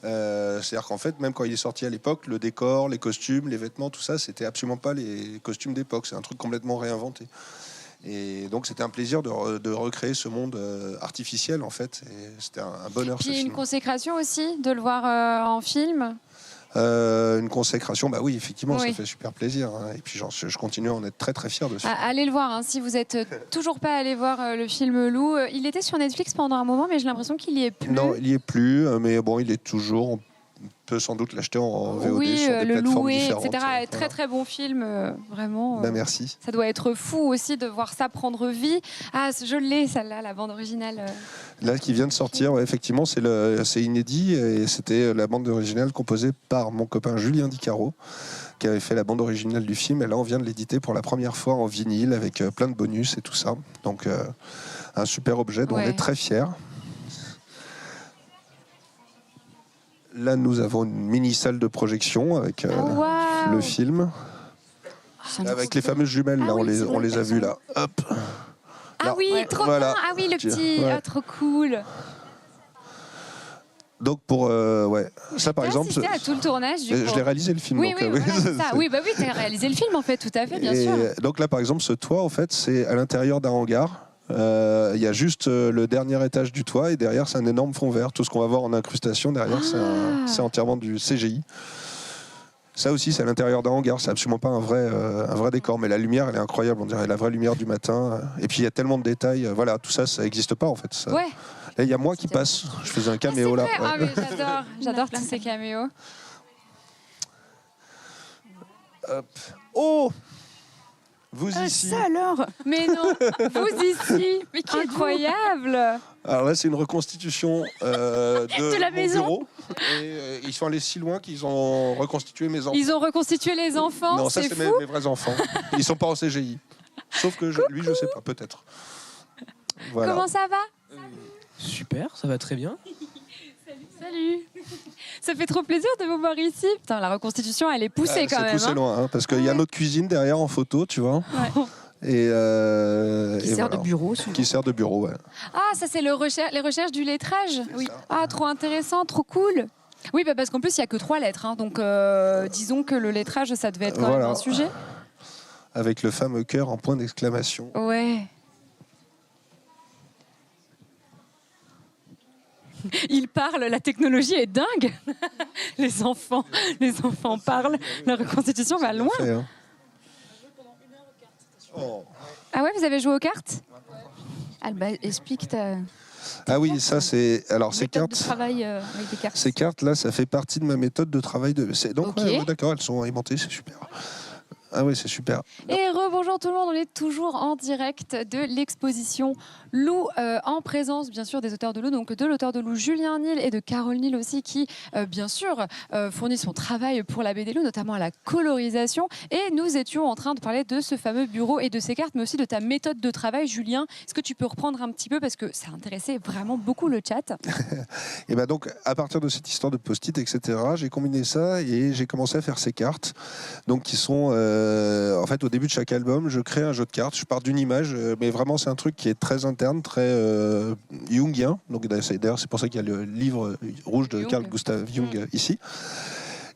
C'est-à-dire qu'en fait, même quand il est sorti à l'époque, le décor, les costumes, les vêtements, tout ça, c'était absolument pas les costumes d'époque. C'est un truc complètement réinventé. Et donc, c'était un plaisir de recréer ce monde artificiel, en fait. Et c'était un bonheur. Puis une consécration aussi de le voir en film. Une consécration, bah oui, effectivement, ça fait super plaisir. Et puis je continue à en être très très fier dessus. Allez le voir, si vous êtes toujours pas allé voir le film Lou. Il était sur Netflix pendant un moment, mais j'ai l'impression qu'il y est plus. Non, il y est plus, mais bon, il est toujours. On peut sans doute l'acheter en VOD sur des plateformes louer, différentes. etc. Très très bon film, vraiment. Merci. Ça doit être fou aussi de voir ça prendre vie. Ah, je l'ai, celle-là, la bande originale. Là, qui vient de sortir, effectivement, c'est inédit et c'était la bande originale composée par mon copain Julien Dicaro, qui avait fait la bande originale du film. Et là, on vient de l'éditer pour la première fois en vinyle avec plein de bonus et tout ça. Donc, un super objet dont on est très fiers. Là, nous avons une mini salle de projection avec le film. Avec les fameuses jumelles, là, on les a vues là. Hop. Ah oui, trop bien. Ah oui, le petit. Ah, trop cool. Donc pour ouais, ça par exemple, à tout le tournage du coup. je l'ai réalisé le film. Oui, donc, oui, oui. voilà, c'est ça. Oui, bah oui, tu as réalisé le film en fait, tout à fait, bien sûr. Donc là par exemple, ce toit en fait, c'est à l'intérieur d'un hangar. Il y a juste le dernier étage du toit et derrière c'est un énorme fond vert. Tout ce qu'on va voir en incrustation derrière, c'est entièrement du CGI. Ça aussi, c'est à l'intérieur d'un hangar. C'est absolument pas un vrai décor, mais la lumière, elle est incroyable. On dirait la vraie lumière du matin. Et puis il y a tellement de détails. Voilà, tout ça, ça n'existe pas en fait. Ça. Ouais. Là, il y a moi qui passe. Je faisais un caméo là. Ouais. Ah, mais j'adore tous ces caméos. Hop. Oh, vous ici. Ça alors. Mais non, vous ici, mais incroyable. Alors là, c'est une reconstitution de la mon maison. bureau. Et ils sont allés si loin qu'ils ont reconstitué mes enfants. Ils ont reconstitué les enfants, Non, ça c'est c'est fou. mes vrais enfants. Ils sont pas en CGI. Sauf que lui, je sais pas, peut-être. Voilà. Comment ça va? Super, ça va très bien. Salut. Ça fait trop plaisir de vous voir ici. Putain, la reconstitution, elle est poussée quand C'est même. poussé Hein. loin, hein, parce qu'il y a notre cuisine derrière en photo, tu vois. Ouais. Et Qui sert voilà. de bureau. souvent. Qui sert de bureau, ouais. Ah, ça c'est les recherches du lettrage. Oui. Ah, trop intéressant, trop cool. Oui, bah parce qu'en plus, il n'y a que 3 lettres. Hein, donc, disons que le lettrage, ça devait être quand même un sujet. Avec le fameux cœur en point d'exclamation. Ouais. Ils parlent, la technologie est dingue. Les enfants parlent. La reconstitution va loin. Fait, hein. Oh. Ah ouais, vous avez joué aux cartes? Alba, explique ta Ah oui, ça c'est. Alors ces méthode cartes. de travail avec des cartes. Ces cartes-là, ça fait partie de ma méthode de travail. Donc, Ok. ouais, d'accord, elles sont alimentées, c'est super. Ah oui, c'est super. Et rebonjour tout le monde, on est toujours en direct de l'exposition Lou, en présence bien sûr des auteurs de Lou, donc de l'auteur de Lou Julien Nil et de Carole Nil aussi qui bien sûr fournit son travail pour la BD Lou, notamment à la colorisation. Et nous étions en train de parler de ce fameux bureau et de ses cartes, mais aussi de ta méthode de travail, Julien. Est-ce que tu peux reprendre un petit peu parce que ça intéressait vraiment beaucoup le chat? Et ben donc, à partir de cette histoire de post-it, etc., j'ai combiné ça et j'ai commencé à faire ces cartes, donc qui sont en fait au début de chaque album, je crée un jeu de cartes. Je pars d'une image, mais vraiment c'est un truc qui est très interne, très jungien. Donc d'ailleurs c'est pour ça qu'il y a le livre rouge de Jung. Carl Gustav Jung ici.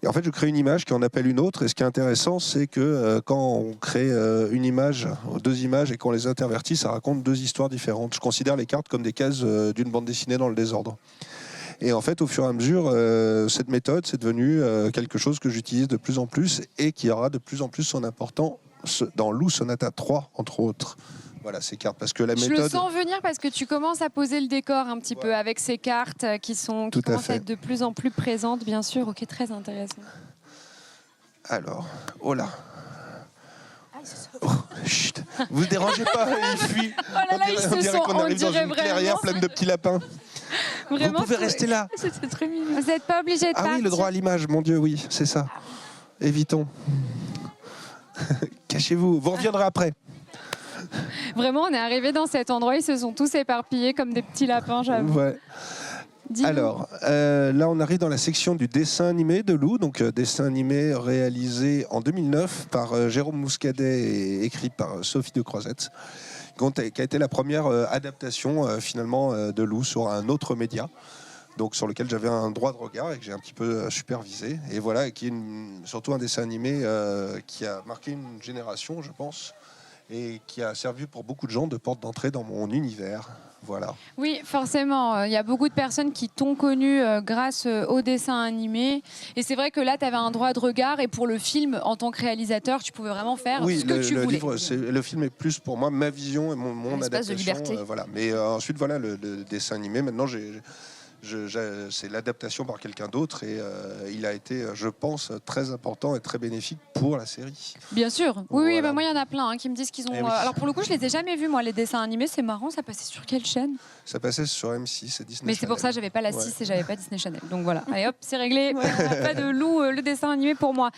Et en fait, je crée une image qui en appelle une autre. Et ce qui est intéressant, c'est que quand on crée une image, 2 images, et qu'on les intervertit, ça raconte 2 histoires différentes. Je considère les cartes comme des cases d'une bande dessinée dans le désordre. Et en fait, au fur et à mesure, cette méthode, c'est devenu quelque chose que j'utilise de plus en plus et qui aura de plus en plus son importance dans Lou Sonata 3, entre autres. Voilà, ces cartes. Parce que la Je méthode... le sens venir parce que tu commences à poser le décor un petit peu avec ces cartes qui Tout à commencent à fait. être de plus en plus présentes, bien sûr. Ok, très intéressant. Alors, oh là. Oh, chut, vous ne dérangez pas, il fuit. Oh là là, ils se on dirait sont- qu'on on arrive dans dirait une clairière vraiment- pleine de petits lapins. Vraiment, Vous pouvez rester là. C'était très mignon. Vous n'êtes pas obligé de Ah partir. oui, le droit à l'image, mon Dieu, oui, c'est ça. Évitons. Cachez-vous, vous reviendrez après. Vraiment, on est arrivé dans cet endroit, ils se sont tous éparpillés comme des petits lapins, j'avoue. Ouais. Dis-nous. Alors, là, on arrive dans la section du dessin animé de Lou, donc dessin animé réalisé en 2009 par Jérôme Mouscadet et écrit par Sophie de Croisette, qui a été la première adaptation finalement de Lou sur un autre média, donc sur lequel j'avais un droit de regard et que j'ai un petit peu supervisé. Et voilà, et qui est surtout un dessin animé qui a marqué une génération, je pense, et qui a servi pour beaucoup de gens de porte d'entrée dans mon univers. Voilà. Oui, forcément. Il y a beaucoup de personnes qui t'ont connu grâce au dessin animé. Et c'est vrai que là, tu avais un droit de regard. Et pour le film, en tant que réalisateur, tu pouvais vraiment faire Oui, ce que tu voulais. le film est plus pour moi ma vision et mon Un espace de adaptation. liberté. Voilà. Mais ensuite, voilà, le dessin animé. Maintenant, c'est l'adaptation par quelqu'un d'autre et il a été, je pense, très important et très bénéfique pour la série. Bien sûr. Oui, oui, Voilà. bah moi, il y en a plein qui me disent qu'ils ont... Eh oui. Alors, pour le coup, je les ai jamais vus, moi, les dessins animés. C'est marrant, ça passait sur quelle chaîne? Ça passait sur M6 et Disney. Mais c'est pour ça que j'avais pas la 6 Ouais. et j'avais pas Disney Channel. Donc voilà, allez hop, c'est réglé. On n'a pas de Lou, le dessin animé pour moi.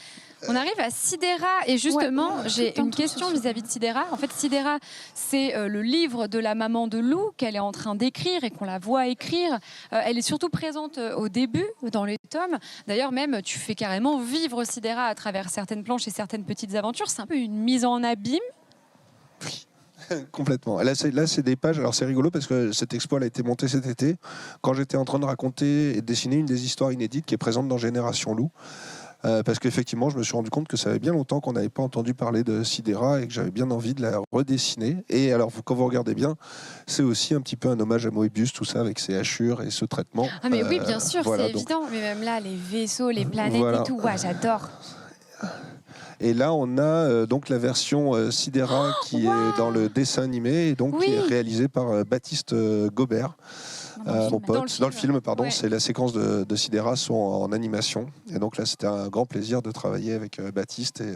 On arrive à Sidera et justement, Ouais, j'ai putain, une trop question social. vis-à-vis de Sidera. En fait, Sidera, c'est le livre de la maman de Lou qu'elle est en train d'écrire et qu'on la voit écrire. Elle est surtout présente au début dans les tomes. D'ailleurs, même, tu fais carrément vivre Sidera à travers certaines planches et certaines petites aventures. C'est un peu une mise en abîme. Complètement. Là, c'est des pages. Alors, c'est rigolo parce que cette expo, elle a été montée cet été, quand j'étais en train de raconter et de dessiner une des histoires inédites qui est présente dans Génération Loup. Parce qu'effectivement, je me suis rendu compte que ça fait bien longtemps qu'on n'avait pas entendu parler de Sidera et que j'avais bien envie de la redessiner. Et alors, quand vous regardez bien, c'est aussi un petit peu un hommage à Moebius, tout ça, avec ses hachures et ce traitement. Ah mais oui, bien sûr, voilà, c'est donc, évident. Mais même là, les vaisseaux, les planètes Voilà. et tout, ouais, j'adore. Et là, on a donc la version Sidera qui est dans le dessin animé et donc qui est réalisée par Baptiste Gobert. Mon pote, dans le film, pardon, ouais. c'est la séquence de Sidera sont en animation. Et donc là, c'était un grand plaisir de travailler avec Baptiste et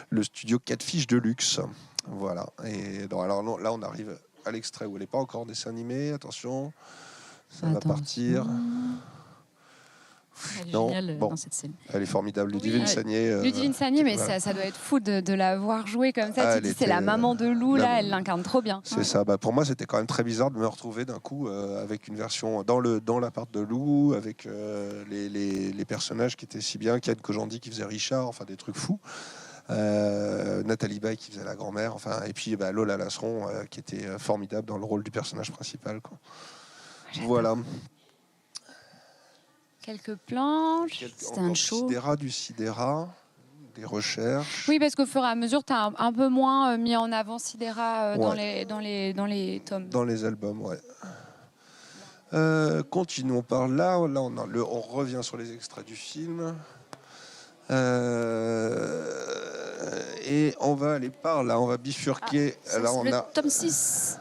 le studio 4 Fiches de Luxe. Voilà. Et donc, alors là, on arrive à l'extrait où elle n'est pas encore en dessin animé. Attention, ça va partir. Elle est Non, géniale bon. dans cette scène. Elle est formidable, Ludivine Sagné. Ludivine Sagné, mais voilà. ça doit être fou de la voir jouer comme ça. Ah, Tu dis, elle c'est la était, maman de Lou, là, elle l'incarne trop bien. C'est ça. Bah, pour moi, c'était quand même très bizarre de me retrouver d'un coup avec une version dans l'appart de Lou, avec les personnages qui étaient si bien, Kian Kojandi qui faisait Richard, enfin des trucs fous. Nathalie Baye qui faisait la grand-mère, enfin, et puis Lola Lasseron qui était formidable dans le rôle du personnage principal. Quoi. Voilà. Quelques planches. C'était un show. Du Sidera, des recherches. Oui, parce qu'au fur et à mesure, tu as un peu moins mis en avant Sidera dans les tomes. Dans les albums, ouais. Continuons par là. Là, on revient sur les extraits du film. Et on va aller par là. On va bifurquer. Là, C'est le tome 6.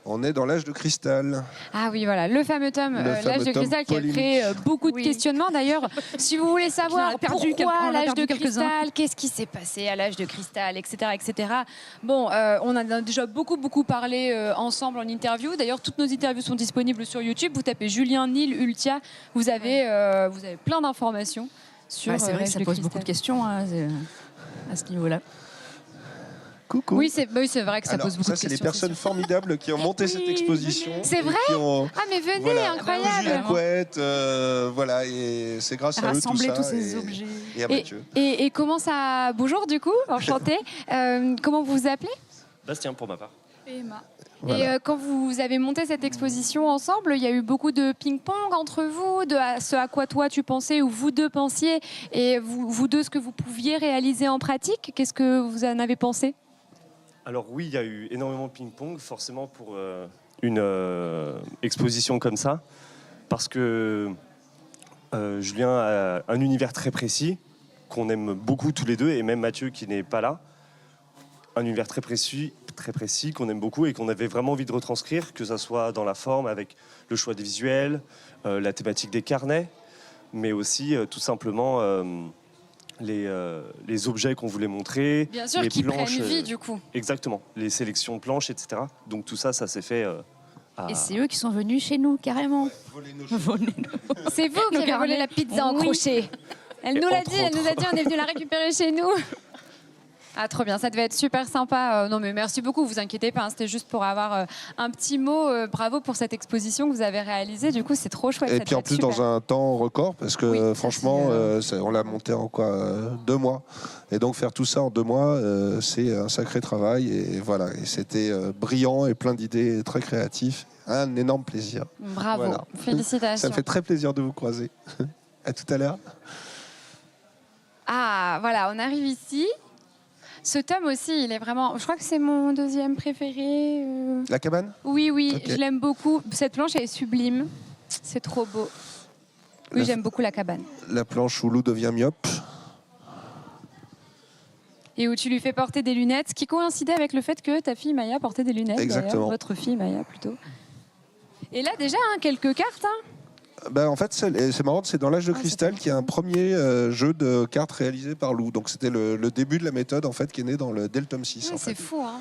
On est dans l'âge de cristal. Ah oui, voilà, le fameux tome, l'âge de cristal, qui a créé beaucoup de questionnements. D'ailleurs, si vous voulez savoir pourquoi l'âge de cristal, qu'est-ce qui s'est passé à l'âge de cristal, etc., etc. Bon, on a déjà beaucoup parlé ensemble en interview. D'ailleurs, toutes nos interviews sont disponibles sur YouTube. Vous tapez Julien Nil Ultia, vous avez plein d'informations sur C'est vrai que ça pose cristal. beaucoup de questions à ce niveau-là. Coucou. Oui, c'est vrai que ça pose beaucoup de questions. Ça, c'est les personnes formidables qui ont monté cette exposition. C'est vrai Ah, mais venez, incroyable. Jules Couette, voilà, et c'est grâce à eux tout Rassembler ça. tous ces objets. Et à Mathieu. Et comment ça... Bonjour, du coup, enchanté. Comment vous vous appelez? Bastien pour ma part. Et Emma. Voilà. Et quand vous avez monté cette exposition ensemble, il y a eu beaucoup de ping-pong entre vous, ce à quoi toi tu pensais ou vous deux pensiez, et vous deux ce que vous pouviez réaliser en pratique. Qu'est-ce que vous en avez pensé? Alors oui, il y a eu énormément de ping-pong, forcément pour une exposition comme ça, parce que Julien a un univers très précis, qu'on aime beaucoup tous les deux, et même Mathieu qui n'est pas là. Un univers très précis qu'on aime beaucoup et qu'on avait vraiment envie de retranscrire, que ce soit dans la forme, avec le choix des visuels, la thématique des carnets, mais aussi tout simplement les objets qu'on voulait montrer. Bien sûr, les qui planches, prennent vie du coup. Exactement, les sélections de planches, etc. Donc tout ça, ça s'est fait à... Et c'est eux qui sont venus chez nous, carrément. Voler nos- C'est vous qui avez volé la pizza en crochet. Elle nous l'a dit, on est venu la récupérer chez nous. Ah, trop bien, ça devait être super sympa. Non, mais merci beaucoup, vous inquiétez pas, hein, c'était juste pour avoir un petit mot. Bravo pour cette exposition que vous avez réalisée. Du coup, c'est trop chouette. Et ça puis en devait plus être dans super. un temps record, parce que Oui, franchement, on l'a monté en 2 mois. Et donc faire tout ça en 2 mois, c'est un sacré travail. Et voilà, et c'était brillant et plein d'idées, et très créatif. Un énorme plaisir. Bravo, Voilà. félicitations. Ça me fait très plaisir de vous croiser. À tout à l'heure. Ah, voilà, on arrive ici. Ce tome aussi, il est vraiment... Je crois que c'est mon deuxième préféré. La cabane ? Oui, Ok. je l'aime beaucoup. Cette planche, elle est sublime. C'est trop beau. Oui, j'aime beaucoup la cabane. La planche où Lou devient myope. Et où tu lui fais porter des lunettes, ce qui coïncidait avec le fait que ta fille Maya portait des lunettes. Exactement. d'ailleurs. Votre fille Maya, plutôt. Et là, déjà, quelques cartes. En fait, c'est marrant, c'est dans l'âge de cristal qu'il y a un premier jeu de cartes réalisé par Lou. Donc c'était le début de la méthode en fait qui est né dans le dès le tome 6. En C'est fait. fou, hein.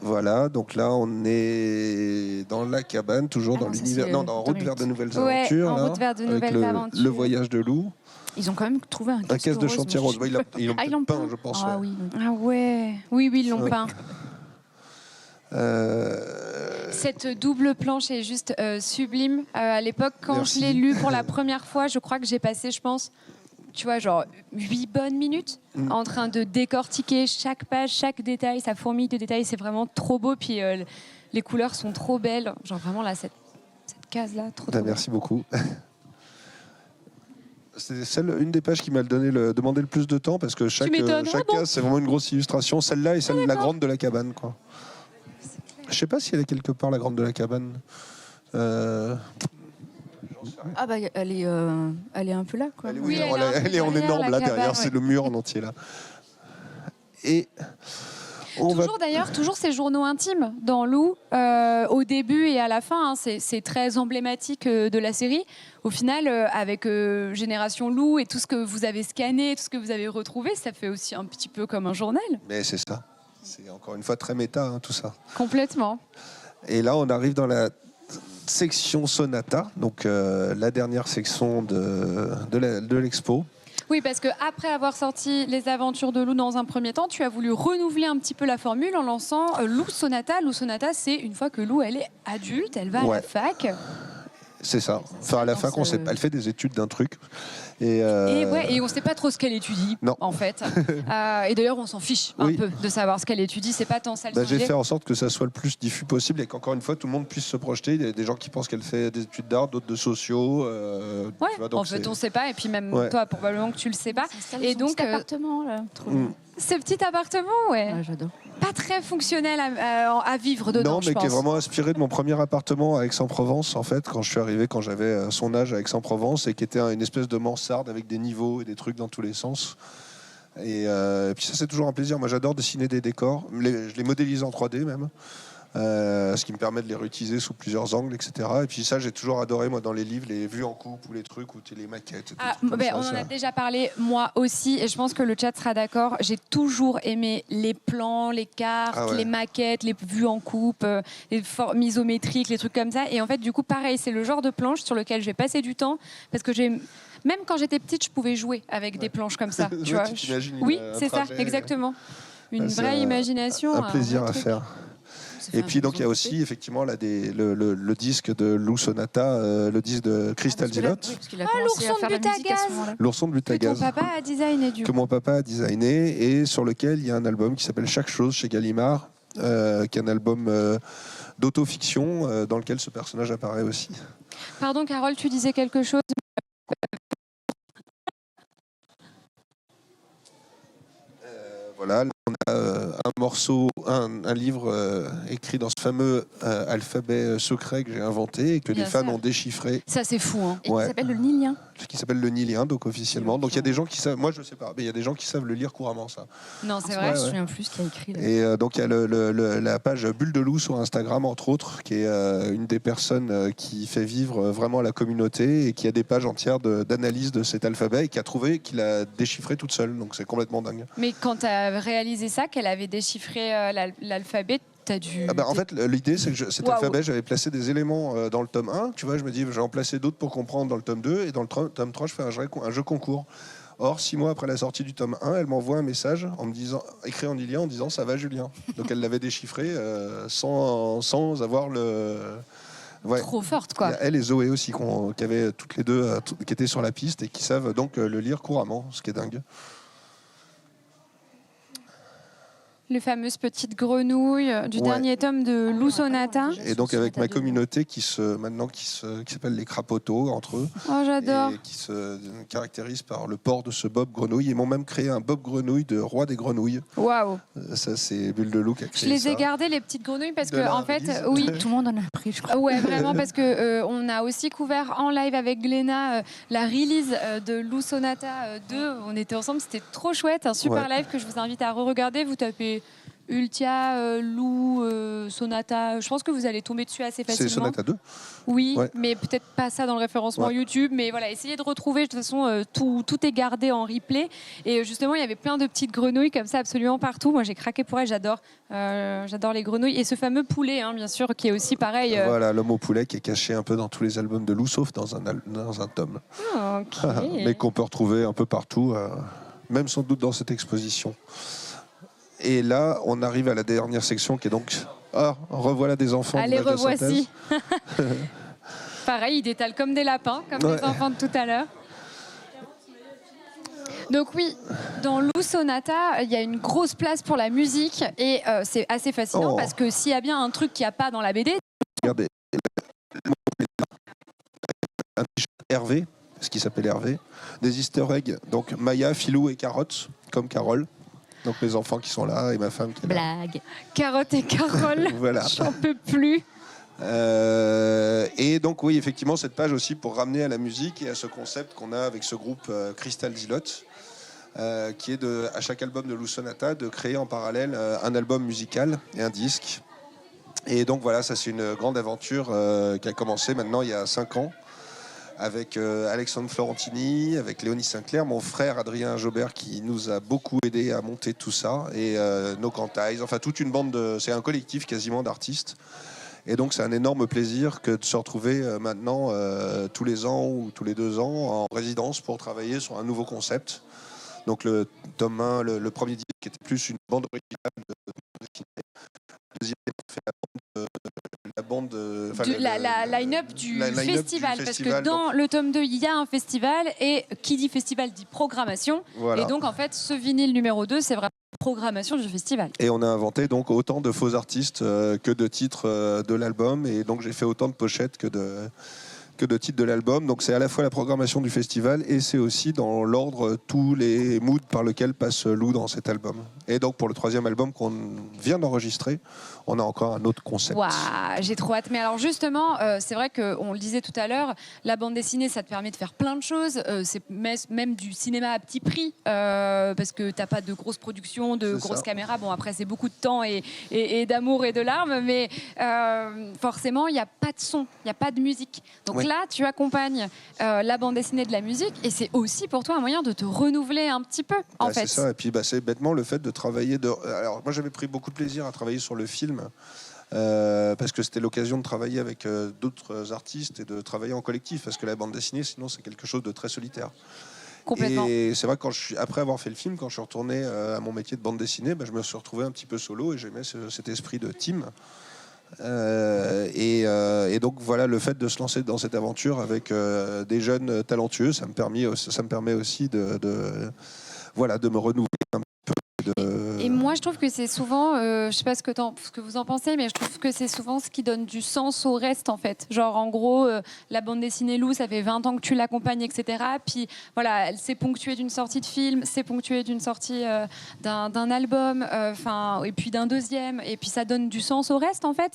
Voilà, donc là on est dans la cabane, toujours dans non, ça, l'univers. c'est Non, dans tome Route vers de nouvelles Ouais, aventures. en là, route vers de avec nouvelles aventures. le voyage de Lou. Ils ont quand même trouvé Un caisse de chantier rose. Ils l'ont ils peut-être l'ont peint, je pense. Ah ouais. oui. Ah ouais. Oui, ils l'ont Ouais. peint. Cette double planche est juste sublime. À l'époque, quand Merci. je l'ai lu pour la première fois, je crois que j'ai passé, je pense, tu vois, genre 8 bonnes minutes en train de décortiquer chaque page, chaque détail, ça fourmille de détails, c'est vraiment trop beau. Puis les couleurs sont trop belles. Genre vraiment là, cette case-là, trop belle. Merci beaucoup. C'est une des pages qui m'a demandé le plus de temps parce que chaque case, c'est vraiment une grosse illustration. Celle-là et celle de la grande de la cabane, quoi. Je sais pas si elle est quelque part, la grande de la cabane. Ah bah elle est un peu là, quoi. Elle est en énorme là derrière, c'est le mur en entier là. Et toujours ces journaux intimes dans Lou, au début et à la fin, hein, c'est très emblématique de la série. Au final, avec Génération Lou et tout ce que vous avez scanné, tout ce que vous avez retrouvé, ça fait aussi un petit peu comme un journal. Mais c'est ça. C'est encore une fois très méta, hein, tout ça. Complètement. Et là, on arrive dans la section Sonata, donc la dernière section de l'expo. Oui, parce qu'après avoir sorti Les Aventures de Lou dans un premier temps, tu as voulu renouveler un petit peu la formule en lançant Lou Sonata. Lou Sonata, c'est une fois que Lou, elle est adulte, elle va à la fac. C'est ça. Enfin, à la fac, elle fait des études d'un truc. Et on ne sait pas trop ce qu'elle étudie, en fait. Et d'ailleurs, on s'en fiche un peu de savoir ce qu'elle étudie. C'est pas tant ça le sujet. J'ai fait en sorte que ça soit le plus diffus possible et qu'encore une fois, tout le monde puisse se projeter. Il y a des gens qui pensent qu'elle fait des études d'art, d'autres de sociaux. Tu vois, donc en fait, on ne sait pas. Et puis même toi, probablement que tu ne le sais pas. Et donc, cet appartement, là. Ce petit appartement, j'adore. Pas très fonctionnel à vivre dedans, je pense. Qui est vraiment inspiré de mon premier appartement à Aix-en-Provence, en fait, quand je suis arrivé, quand j'avais son âge à Aix-en-Provence, et qui était une espèce de mansarde avec des niveaux et des trucs dans tous les sens. Et puis ça, c'est toujours un plaisir. Moi, j'adore dessiner des décors. Je les modélise en 3D même. Ce qui me permet de les réutiliser sous plusieurs angles, etc. Et puis ça, j'ai toujours adoré, moi, dans les livres, les vues en coupe ou les trucs, ou les maquettes. On en a déjà parlparlé, moi aussi, et je pense que le chat sera d'accord. J'ai toujours aimé les plans, les cartes, les maquettes, les vues en coupe, les formes isométriques, les trucs comme ça. Et en fait, du coup, pareil, c'est le genre de planche sur lequel j'ai passé du temps, parce que même quand j'étais petite, je pouvais jouer avec des planches comme ça. Tu vois, oui, c'est ça, exactement. Une vraie imagination. Un plaisir à faire. Et puis donc il y a aussi effectivement là le disque de Lou Sonata, le disque de Crystal Zilotte. L'ourson de but à gaz. L'ourson de but à gaz. Que ton papa a designé Que mon papa a designé et sur lequel il y a un album qui s'appelle Chaque chose chez Gallimard, qui est un album d'autofiction dans lequel ce personnage apparaît aussi. Pardon Carole, tu disais quelque chose. Voilà, on a un livre écrit dans ce fameux alphabet secret que j'ai inventé et que les fans ont déchiffré. Ça, c'est fou, hein. Et qui s'appelle le nilien. Qui s'appelle le nilien, donc officiellement. Donc il y a des gens qui savent, moi je sais pas, mais il y a des gens qui savent le lire couramment, ça. Non, c'est vrai. Je me souviens plus ce qu'il y a écrit. Là. Et donc il y a la page Bulle de Lou sur Instagram, entre autres, qui est une des personnes qui fait vivre vraiment la communauté et qui a des pages entières d'analyse de cet alphabet et qui a trouvé qu'il a déchiffré toute seule. Donc c'est complètement dingue. Mais quand tu as réalisé ça, qu'elle avait déchiffré l'alphabet, t'as dû... En fait, l'idée, c'est que cet alphabet, j'avais placé des éléments dans le tome 1. Tu vois, je me dis, je vais en placer d'autres pour comprendre dans le tome 2. Et dans le tome 3, je fais un jeu concours. Or, 6 mois après la sortie du tome 1, elle m'envoie un message en me disant, écrit en nilien en disant « ça va, Julien ». Donc, elle l'avait déchiffré sans avoir le... Ouais. Trop forte, quoi. Elle et Zoé aussi, qui avaient toutes les deux, qui étaient sur la piste et qui savent donc le lire couramment, ce qui est dingue. Les fameuses petites grenouilles du dernier tome de Lou Sonata. Et donc avec ma communauté qui s'appelle les crapoteaux entre eux. Oh, j'adore. Et qui se caractérise par le port de ce bob grenouille. Ils m'ont même créé un bob grenouille de roi des grenouilles. Waouh. Ça, c'est Bulle de Lou qui a créé ça. Je les ai gardées, les petites grenouilles, parce que en fait, oui, tout le monde en a pris, je crois. Ouais, vraiment, parce que on a aussi couvert en live avec Gléna la release de Lou Sonata 2. On était ensemble, c'était trop chouette, un super live que je vous invite à re-regarder. Vous tapez Ultia, Lou, Sonata. Je pense que vous allez tomber dessus assez facilement. C'est Sonata 2 ? Oui, mais peut-être pas ça dans le référencement YouTube. Mais voilà, essayez de retrouver. De toute façon, tout est gardé en replay. Et justement, il y avait plein de petites grenouilles comme ça absolument partout. Moi, j'ai craqué pour elles. J'adore les grenouilles. Et ce fameux poulet, hein, bien sûr, qui est aussi pareil. Voilà, l'homme au poulet qui est caché un peu dans tous les albums de Lou, sauf dans un tome. Mais qu'on peut retrouver un peu partout, même sans doute dans cette exposition. Et là, on arrive à la dernière section qui est donc... Ah, revoilà des enfants. Allez, revoici. Pareil, ils détalent comme des lapins, comme les enfants de tout à l'heure. Donc oui, dans Lou Sonata, il y a une grosse place pour la musique et c'est assez fascinant parce que s'il y a bien un truc qu'il n'y a pas dans la BD... Regardez, un t-shirt Hervé, ce qui s'appelle Hervé, des easter eggs, donc Maya, Philou et Carotte, comme Carole. Donc mes enfants qui sont là et ma femme qui est là. Blague. Carotte et Carole, Voilà. j'en peux plus. Et donc oui, effectivement, cette page aussi pour ramener à la musique et à ce concept qu'on a avec ce groupe Crystal Zilote, qui est à chaque album de Lou Sonata de créer en parallèle un album musical et un disque. Et donc voilà, ça c'est une grande aventure qui a commencé maintenant il y a 5 ans avec Alexandre Florentini, avec Léonie Sinclair, mon frère Adrien Jobert qui nous a beaucoup aidé à monter tout ça, et No Cantize, enfin toute une bande, c'est un collectif quasiment d'artistes. Et donc c'est un énorme plaisir que de se retrouver maintenant tous les ans ou tous les 2 ans en résidence pour travailler sur un nouveau concept. Donc le tome 1, le premier disque qui était plus une bande originale de le deuxième on fait la line-up du festival, parce que dans le tome 2 il y a un festival et qui dit festival dit programmation, voilà. Et donc en fait ce vinyle numéro 2 c'est vraiment programmation du festival. Et on a inventé donc autant de faux artistes que de titres de l'album, et donc j'ai fait autant de pochettes que de titres de l'album. Donc c'est à la fois la programmation du festival et c'est aussi dans l'ordre tous les moods par lesquels passe Lou dans cet album. Et donc pour le 3e album qu'on vient d'enregistrer, on a encore un autre concept. Waouh, j'ai trop hâte. Mais alors justement, c'est vrai qu'on le disait tout à l'heure, la bande dessinée, ça te permet de faire plein de choses. C'est même du cinéma à petit prix, parce que t'as pas de grosses productions, de grosses caméras. Bon, après, c'est beaucoup de temps et d'amour et de larmes, mais forcément, il n'y a pas de son, il n'y a pas de musique. Donc là, tu accompagnes la bande dessinée de la musique, et c'est aussi pour toi un moyen de te renouveler un petit peu, en fait. C'est ça, et puis c'est bêtement le fait de travailler... Alors, moi, j'avais pris beaucoup de plaisir à travailler sur le film, parce que c'était l'occasion de travailler avec d'autres artistes et de travailler en collectif, parce que la bande dessinée, sinon, c'est quelque chose de très solitaire. Complètement. Et c'est vrai que après avoir fait le film, quand je suis retourné à mon métier de bande dessinée, je me suis retrouvé un petit peu solo et j'aimais cet esprit de team. Et donc voilà, le fait de se lancer dans cette aventure avec des jeunes talentueux, ça me permet aussi de me renouveler un peu. Et moi, je trouve que c'est souvent, je sais pas ce que vous en pensez, mais je trouve que c'est souvent ce qui donne du sens au reste, en fait. Genre, en gros, la bande dessinée Lou, ça fait 20 ans que tu l'accompagnes, etc. Puis voilà, elle s'est ponctuée d'une sortie de film, c'est ponctuée d'une sortie d'un album, et puis d'un deuxième, et puis ça donne du sens au reste, en fait.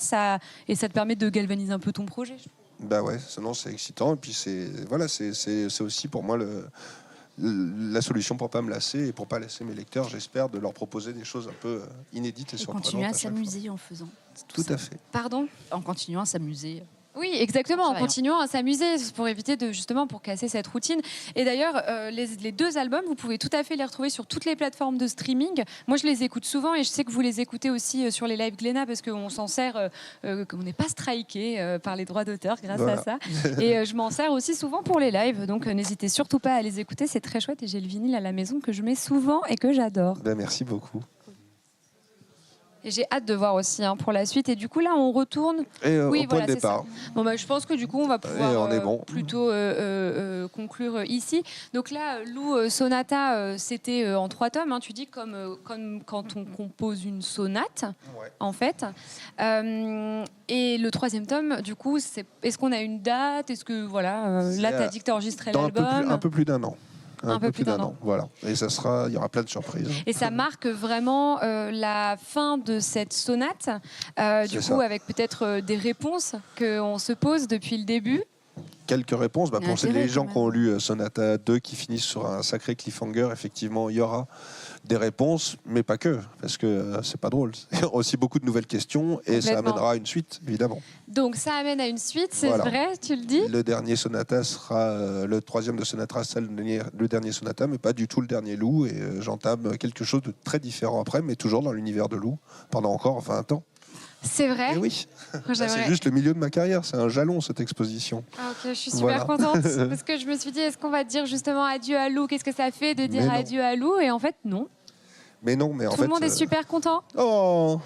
Et ça te permet de galvaniser un peu ton projet. Bah ouais, sinon c'est excitant, et puis c'est aussi pour moi la solution pour pas me lasser et pour pas laisser mes lecteurs, j'espère, de leur proposer des choses un peu inédites et surprenantes. Continuer à s'amuser en faisant. Tout à fait. Pardon ? En continuant à s'amuser. Oui, exactement, en continuant à s'amuser pour éviter pour casser cette routine. Et d'ailleurs, les 2 albums, vous pouvez tout à fait les retrouver sur toutes les plateformes de streaming. Moi, je les écoute souvent et je sais que vous les écoutez aussi sur les lives Glénat parce qu'on s'en sert, qu'on n'est pas striké par les droits d'auteur grâce à ça. Et je m'en sers aussi souvent pour les lives. Donc, n'hésitez surtout pas à les écouter, c'est très chouette. Et j'ai le vinyle à la maison que je mets souvent et que j'adore. Merci beaucoup. Et j'ai hâte de voir aussi pour la suite. Et du coup, là, on retourne au point de départ. Bon, je pense que du coup, on va pouvoir plutôt bon. conclure ici. Donc là, Lou Sonata, c'était en 3 tomes. Tu dis comme quand on compose une sonate, en fait. Et le 3e tome, du coup, est-ce qu'on a une date ? Est-ce que là, tu as dit que tu enregistrais l'album un peu plus d'1 an. Un peu plus d'un an. Voilà. Et il y aura plein de surprises. Et ça marque vraiment la fin de cette sonate, avec peut-être des réponses qu'on se pose depuis le début. Quelques réponses. Pour les gens qui ont lu Sonata 2 qui finissent sur un sacré cliffhanger, effectivement, il y aura des réponses, mais pas que, parce que c'est pas drôle. Il y aura aussi beaucoup de nouvelles questions et ça amènera à une suite, évidemment. Donc ça amène à une suite, c'est vrai, tu le dis ? Le dernier Sonata sera, le 3e de Sonata sera le dernier Sonata, mais pas du tout le dernier Lou, et j'entame quelque chose de très différent après, mais toujours dans l'univers de Lou, pendant encore 20 ans. C'est vrai. Et oui, c'est juste le milieu de ma carrière, c'est un jalon cette exposition. Ok, je suis super contente parce que je me suis dit, est-ce qu'on va dire justement adieu à Lou ? Qu'est-ce que ça fait de dire adieu à Lou ? Et en fait, non. Mais non, mais tout le monde est super content. Oh.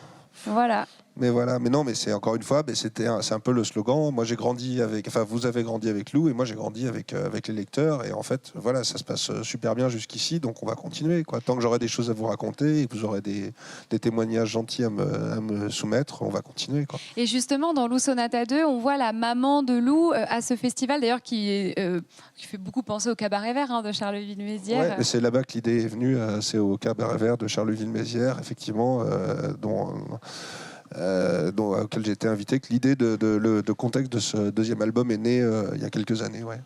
Voilà. Mais voilà, mais non, mais c'est encore une fois, c'est un peu le slogan. Moi, j'ai grandi avec, enfin, vous avez grandi avec Lou et moi, j'ai grandi avec les lecteurs. Et en fait, voilà, ça se passe super bien jusqu'ici, donc on va continuer, quoi. Tant que j'aurai des choses à vous raconter et que vous aurez des témoignages gentils à me soumettre, on va continuer, quoi. Et justement, dans Lou Sonata 2, on voit la maman de Lou à ce festival, d'ailleurs, qui fait beaucoup penser au Cabaret Vert de Charleville-Mézières. Ouais, mais c'est là-bas que l'idée est venue. C'est au Cabaret Vert de Charleville-Mézières, effectivement, auquel j'ai été invité, que l'idée de contexte de ce deuxième album est née il y a quelques années. Ouais.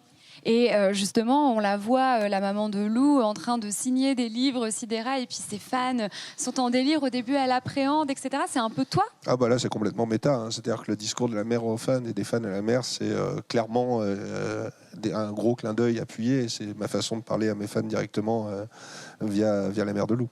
Et justement, on la voit, la maman de Lou, en train de signer des livres Sidera, et puis ses fans sont en délire. Au début, elle appréhende, etc. C'est un peu toi? Ah bah là, c'est complètement méta. Hein. C'est-à-dire que le discours de la mère aux fans et des fans à la mère, c'est clairement un gros clin d'œil appuyé. C'est ma façon de parler à mes fans directement via la mère de Lou.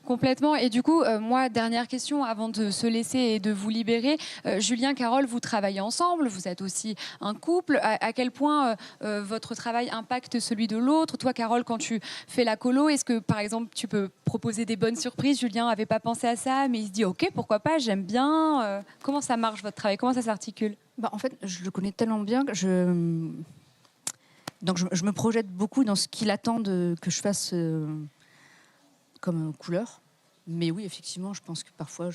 Complètement. Et du coup, moi, dernière question avant de se laisser et de vous libérer. Julien, Carole, vous travaillez ensemble, vous êtes aussi un couple. À quel point votre travail impacte celui de l'autre? Toi, Carole, quand tu fais la colo, est-ce que, par exemple, tu peux proposer des bonnes surprises? Julien n'avait pas pensé à ça, mais il se dit, OK, pourquoi pas, j'aime bien. Comment ça marche, votre travail? Comment ça s'articule? En fait, je le connais tellement bien que donc je me projette beaucoup dans ce qu'il attend que je fasse comme couleur. Mais oui, effectivement, je pense que parfois,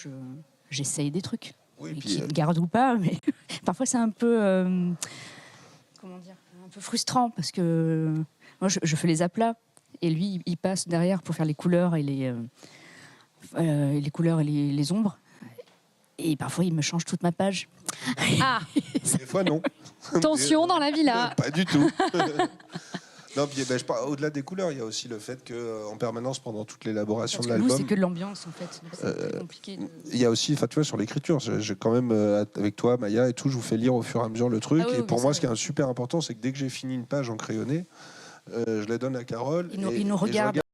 j'essaye des trucs. Oui, Qu'ils gardent ou pas, mais parfois, c'est un peu... comment dire, un peu frustrant, parce que moi, je fais les aplats, et lui, il passe derrière pour faire les couleurs et les ombres. Et parfois, il me change toute ma page. Ah, des fois, non. tension dans la villa. Pas du tout. Non, puis, au-delà des couleurs, il y a aussi le fait qu'en permanence, pendant toute l'élaboration de Parce que nous, l'album, c'est que de l'ambiance, en fait. Donc, c'est très compliqué. il y a aussi, tu vois, sur l'écriture, j'ai quand même, avec toi, Maya et tout, je vous fais lire au fur et à mesure le truc. Ah oui, et pour oui, moi, ça, ce qui est super important, c'est que dès que j'ai fini une page en crayonné, je la donne à Carole. Il nous regarde.